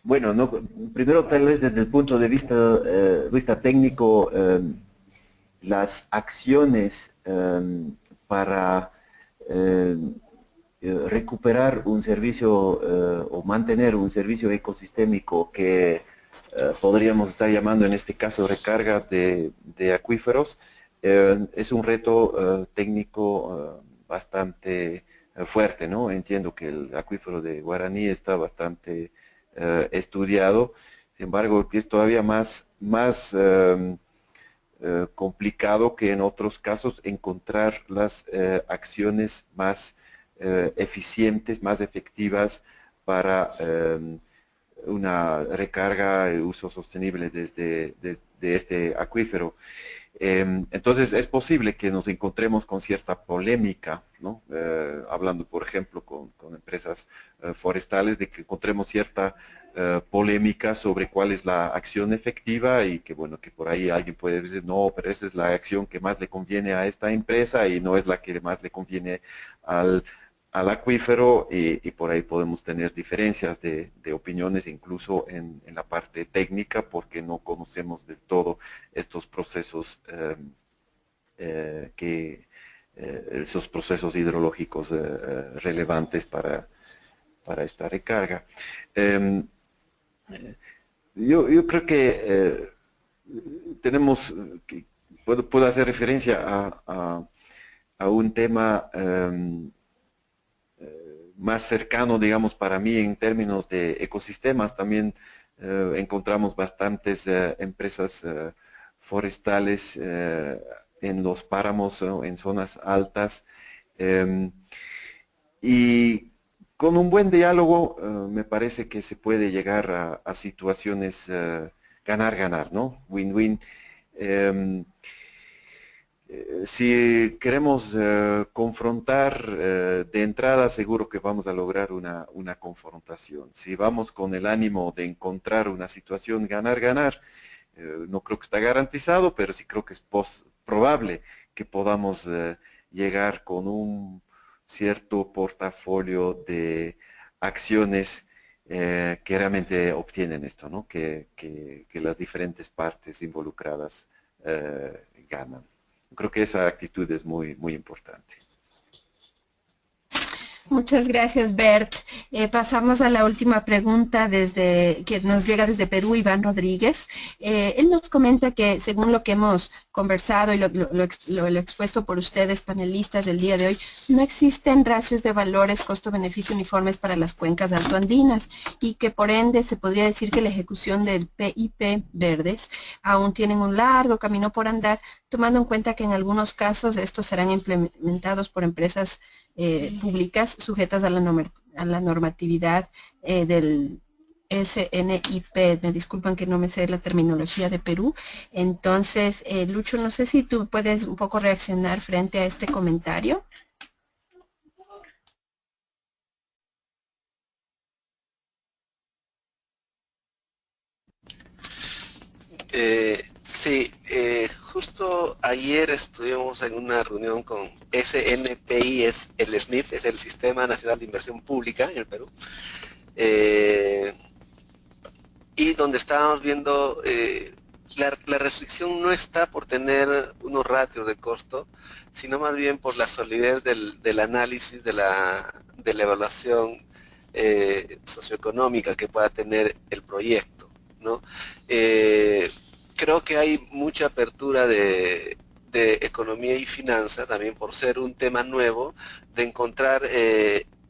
Bueno, no, primero tal vez desde el punto de vista técnico, las acciones para recuperar un servicio o mantener un servicio ecosistémico que podríamos estar llamando en este caso recarga de acuíferos, es un reto técnico bastante fuerte, ¿no? Entiendo que el acuífero de Guaraní está bastante estudiado, sin embargo es todavía más complicado que en otros casos encontrar las acciones más eficientes, más efectivas para una recarga y uso sostenible desde este acuífero. Entonces es posible que nos encontremos con cierta polémica, ¿no? Hablando por ejemplo con empresas forestales, de que encontremos cierta polémica sobre cuál es la acción efectiva y que bueno, que por ahí alguien puede decir, no, pero esa es la acción que más le conviene a esta empresa y no es la que más le conviene al acuífero, y por ahí podemos tener diferencias de opiniones incluso en la parte técnica porque no conocemos del todo estos procesos esos procesos hidrológicos relevantes para esta recarga. Yo creo que tenemos, puedo hacer referencia a un tema más cercano, digamos, para mí en términos de ecosistemas. También encontramos bastantes empresas forestales en los páramos, en zonas altas, y con un buen diálogo me parece que se puede llegar a situaciones ganar-ganar, ¿no? Win-win. Si queremos confrontar de entrada, seguro que vamos a lograr una confrontación. Si vamos con el ánimo de encontrar una situación ganar-ganar, no creo que está garantizado, pero sí creo que es probable que podamos llegar con un cierto portafolio de acciones que realmente obtienen esto, ¿no? Que las diferentes partes involucradas ganan. Creo que esa actitud es muy importante. Muchas gracias, Bert. Pasamos a la última pregunta que nos llega desde Perú, Iván Rodríguez. Él nos comenta que según lo que hemos conversado y lo expuesto por ustedes, panelistas, del día de hoy, no existen ratios de valores costo-beneficio uniformes para las cuencas altoandinas y que por ende se podría decir que la ejecución del PIP Verdes aún tienen un largo camino por andar, tomando en cuenta que en algunos casos estos serán implementados por empresas públicas sujetas a la normatividad del SNIP. Me disculpan que no me sé la terminología de Perú. Entonces, Lucho, no sé si tú puedes un poco reaccionar frente a este comentario. Sí, justo ayer estuvimos en una reunión con SNPI, es el SNIF, es el Sistema Nacional de Inversión Pública en el Perú, y donde estábamos viendo la restricción no está por tener unos ratios de costo, sino más bien por la solidez del análisis, de la evaluación socioeconómica que pueda tener el proyecto, ¿no? Creo que hay mucha apertura de economía y finanza, también por ser un tema nuevo, de encontrar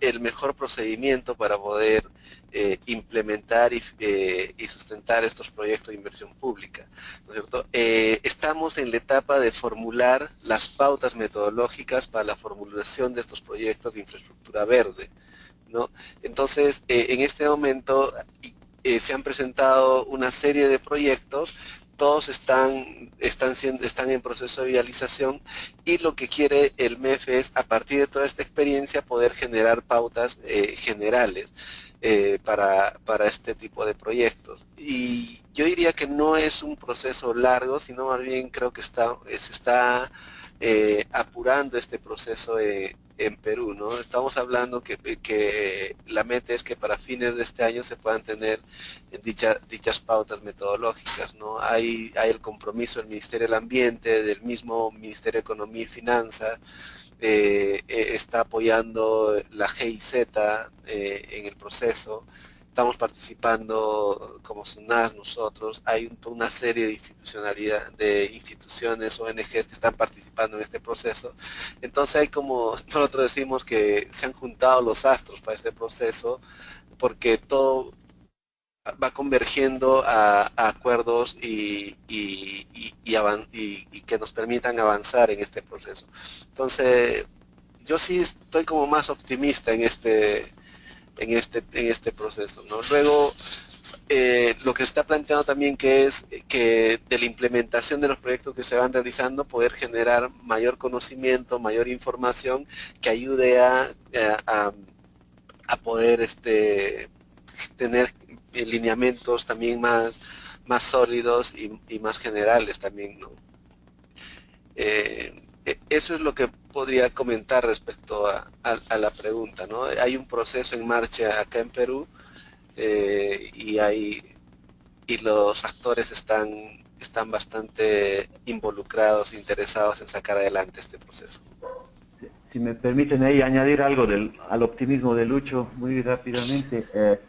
el mejor procedimiento para poder implementar y sustentar estos proyectos de inversión pública, ¿no es cierto? Estamos en la etapa de formular las pautas metodológicas para la formulación de estos proyectos de infraestructura verde, ¿no? Entonces, en este momento se han presentado una serie de proyectos, todos están en proceso de vialización, y lo que quiere el MEF es, a partir de toda esta experiencia, poder generar pautas generales para este tipo de proyectos. Y yo diría que no es un proceso largo, sino más bien creo que se está apurando este proceso en Perú, ¿no? Estamos hablando que la meta es que para fines de este año se puedan tener dichas pautas metodológicas, ¿no? Hay el compromiso del Ministerio del Ambiente, del mismo Ministerio de Economía y Finanzas, está apoyando la GIZ en el proceso. Estamos participando como SUNAS nosotros, hay una serie de instituciones, ONGs que están participando en este proceso. Entonces hay, como nosotros decimos, que se han juntado los astros para este proceso, porque todo va convergiendo a acuerdos y que nos permitan avanzar en este proceso. Entonces, yo sí estoy como más optimista en este proceso, ¿no? Luego, lo que se está planteando también, que es que de la implementación de los proyectos que se van realizando, poder generar mayor conocimiento, mayor información que ayude a poder tener lineamientos también más sólidos y más generales también, ¿no? Eso es lo que podría comentar respecto a la pregunta, ¿no? Hay un proceso en marcha acá en Perú, y los actores están bastante involucrados, interesados en sacar adelante este proceso. Si me permiten ahí añadir algo al optimismo de Lucho muy rápidamente,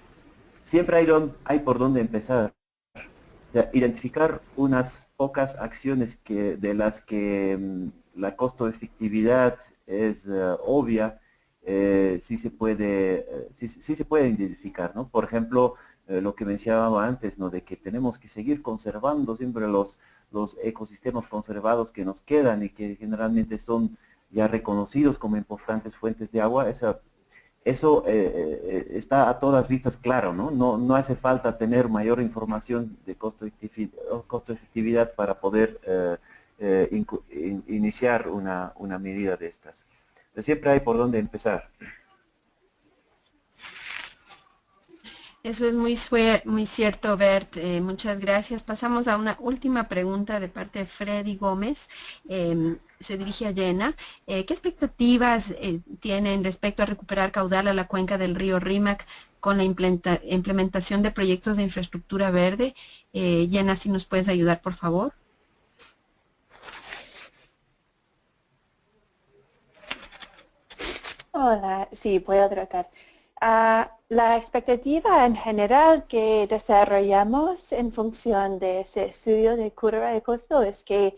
siempre hay por dónde empezar. O sea, identificar unas pocas acciones de las que la costo-efectividad es obvia, sí se puede identificar, ¿no? Por ejemplo, lo que mencionaba antes, ¿no? De que tenemos que seguir conservando siempre los ecosistemas conservados que nos quedan y que generalmente son ya reconocidos como importantes fuentes de agua. Eso está a todas vistas claro, ¿no? No hace falta tener mayor información de costo-efectividad para poder iniciar una medida de estas. Pero siempre hay por dónde empezar. Eso es muy cierto, Bert. Muchas gracias. Pasamos a una última pregunta de parte de Freddy Gómez. Se dirige a Jenna. ¿Qué expectativas tienen respecto a recuperar caudal a la cuenca del río Rímac con la implementación de proyectos de infraestructura verde? Jenna, si nos puedes ayudar, por favor. Hola, sí, puedo tratar. La expectativa en general que desarrollamos en función de ese estudio de curva de costo es que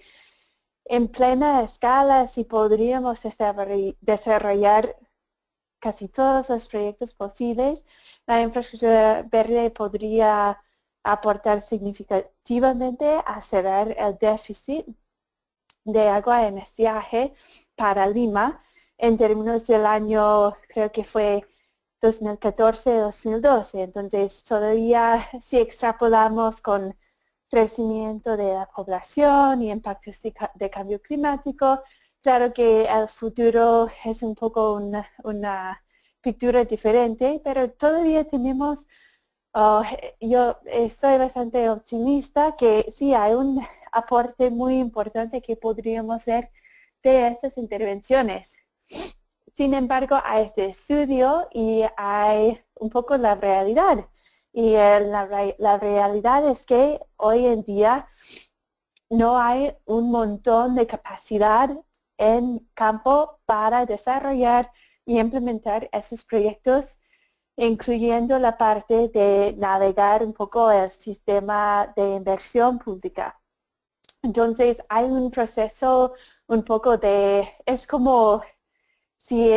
en plena escala, si podríamos desarrollar casi todos los proyectos posibles, la infraestructura verde podría aportar significativamente a cerrar el déficit de agua en estiaje para Lima en términos del año, creo que fue 2014-2012. Entonces, todavía si extrapolamos con crecimiento de la población y impactos de cambio climático, claro que el futuro es un poco una pintura diferente, pero todavía tenemos, yo estoy bastante optimista que sí hay un aporte muy importante que podríamos ver de estas intervenciones. Sin embargo, hay este estudio y hay un poco la realidad. Y la realidad es que hoy en día no hay un montón de capacidad en campo para desarrollar y implementar esos proyectos, incluyendo la parte de navegar un poco el sistema de inversión pública. Entonces hay un proceso un poco es como si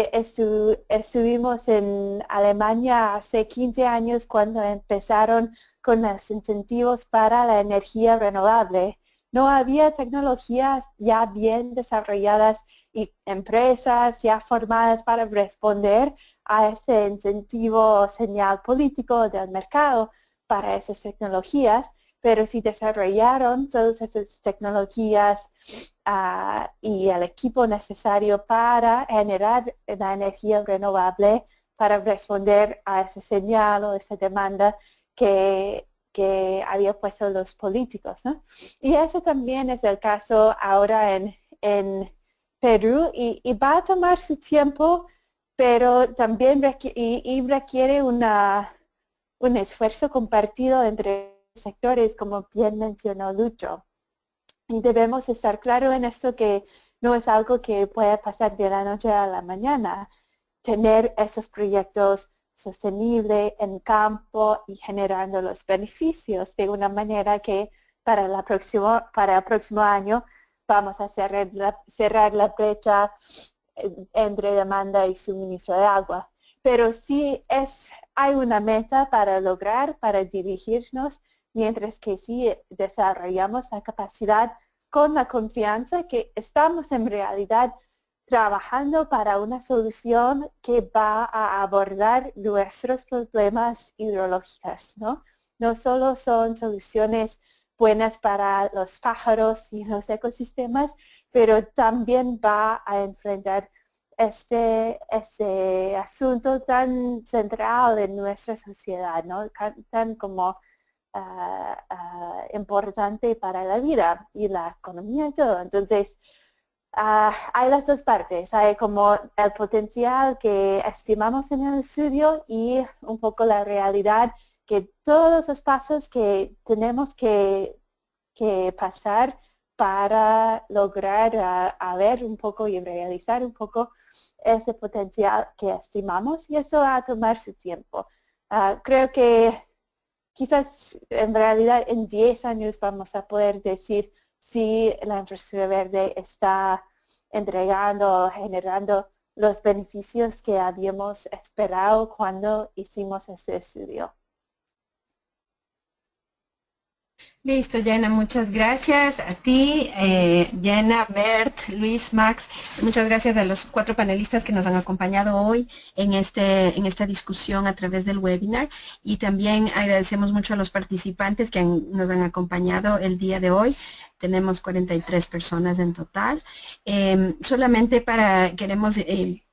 estuvimos en Alemania hace 15 años cuando empezaron con los incentivos para la energía renovable, no había tecnologías ya bien desarrolladas y empresas ya formadas para responder a ese incentivo señal político del mercado para esas tecnologías, pero sí desarrollaron todas esas tecnologías y el equipo necesario para generar la energía renovable para responder a esa señal o esa demanda que había puesto los políticos, ¿no? Y eso también es el caso ahora en Perú y va a tomar su tiempo, pero también requiere un esfuerzo compartido entre sectores, como bien mencionó Lucho. Y debemos estar claros en esto que no es algo que puede pasar de la noche a la mañana. Tener esos proyectos sostenibles en campo y generando los beneficios de una manera que para el próximo año vamos a cerrar la brecha entre demanda y suministro de agua. Pero sí hay una meta para lograr, para dirigirnos, mientras que sí desarrollamos la capacidad con la confianza que estamos en realidad trabajando para una solución que va a abordar nuestros problemas hidrológicos, ¿no? No solo son soluciones buenas para los pájaros y los ecosistemas, pero también va a enfrentar este asunto tan central en nuestra sociedad, ¿no? Tan como importante para la vida y la economía y todo. Entonces, hay las dos partes. Hay como el potencial que estimamos en el estudio y un poco la realidad que todos los pasos que tenemos que pasar para lograr ver un poco y realizar un poco ese potencial que estimamos y eso va a tomar su tiempo. Creo que quizás en realidad en 10 años vamos a poder decir si la infraestructura verde está entregando, generando los beneficios que habíamos esperado cuando hicimos este estudio. Listo, Yana, muchas gracias a ti, Yana, Bert, Luis, Max. Muchas gracias a los 4 panelistas que nos han acompañado hoy en esta discusión a través del webinar. Y también agradecemos mucho a los participantes que nos han acompañado el día de hoy. Tenemos 43 personas en total. Solamente queremos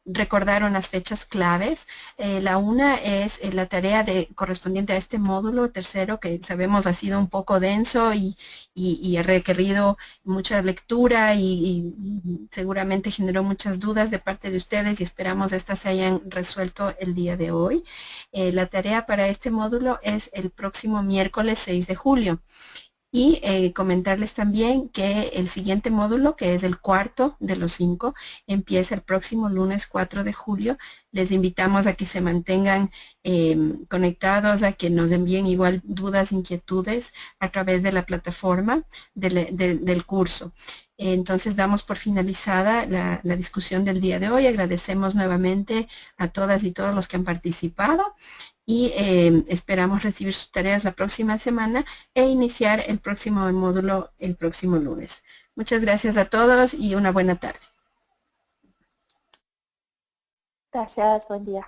recordar unas fechas claves. La una es la tarea correspondiente a este módulo tercero, que sabemos ha sido un poco denso y ha requerido mucha lectura y seguramente generó muchas dudas de parte de ustedes y esperamos estas se hayan resuelto el día de hoy. La tarea para este módulo es el próximo miércoles 6 de julio. Y comentarles también que el siguiente módulo, que es el cuarto de los 5, empieza el próximo lunes 4 de julio. Les invitamos a que se mantengan conectados, a que nos envíen igual dudas, inquietudes a través de la plataforma del curso. Entonces damos por finalizada la discusión del día de hoy. Agradecemos nuevamente a todas y todos los que han participado y esperamos recibir sus tareas la próxima semana e iniciar el próximo módulo el próximo lunes. Muchas gracias a todos y una buena tarde. Gracias, buen día.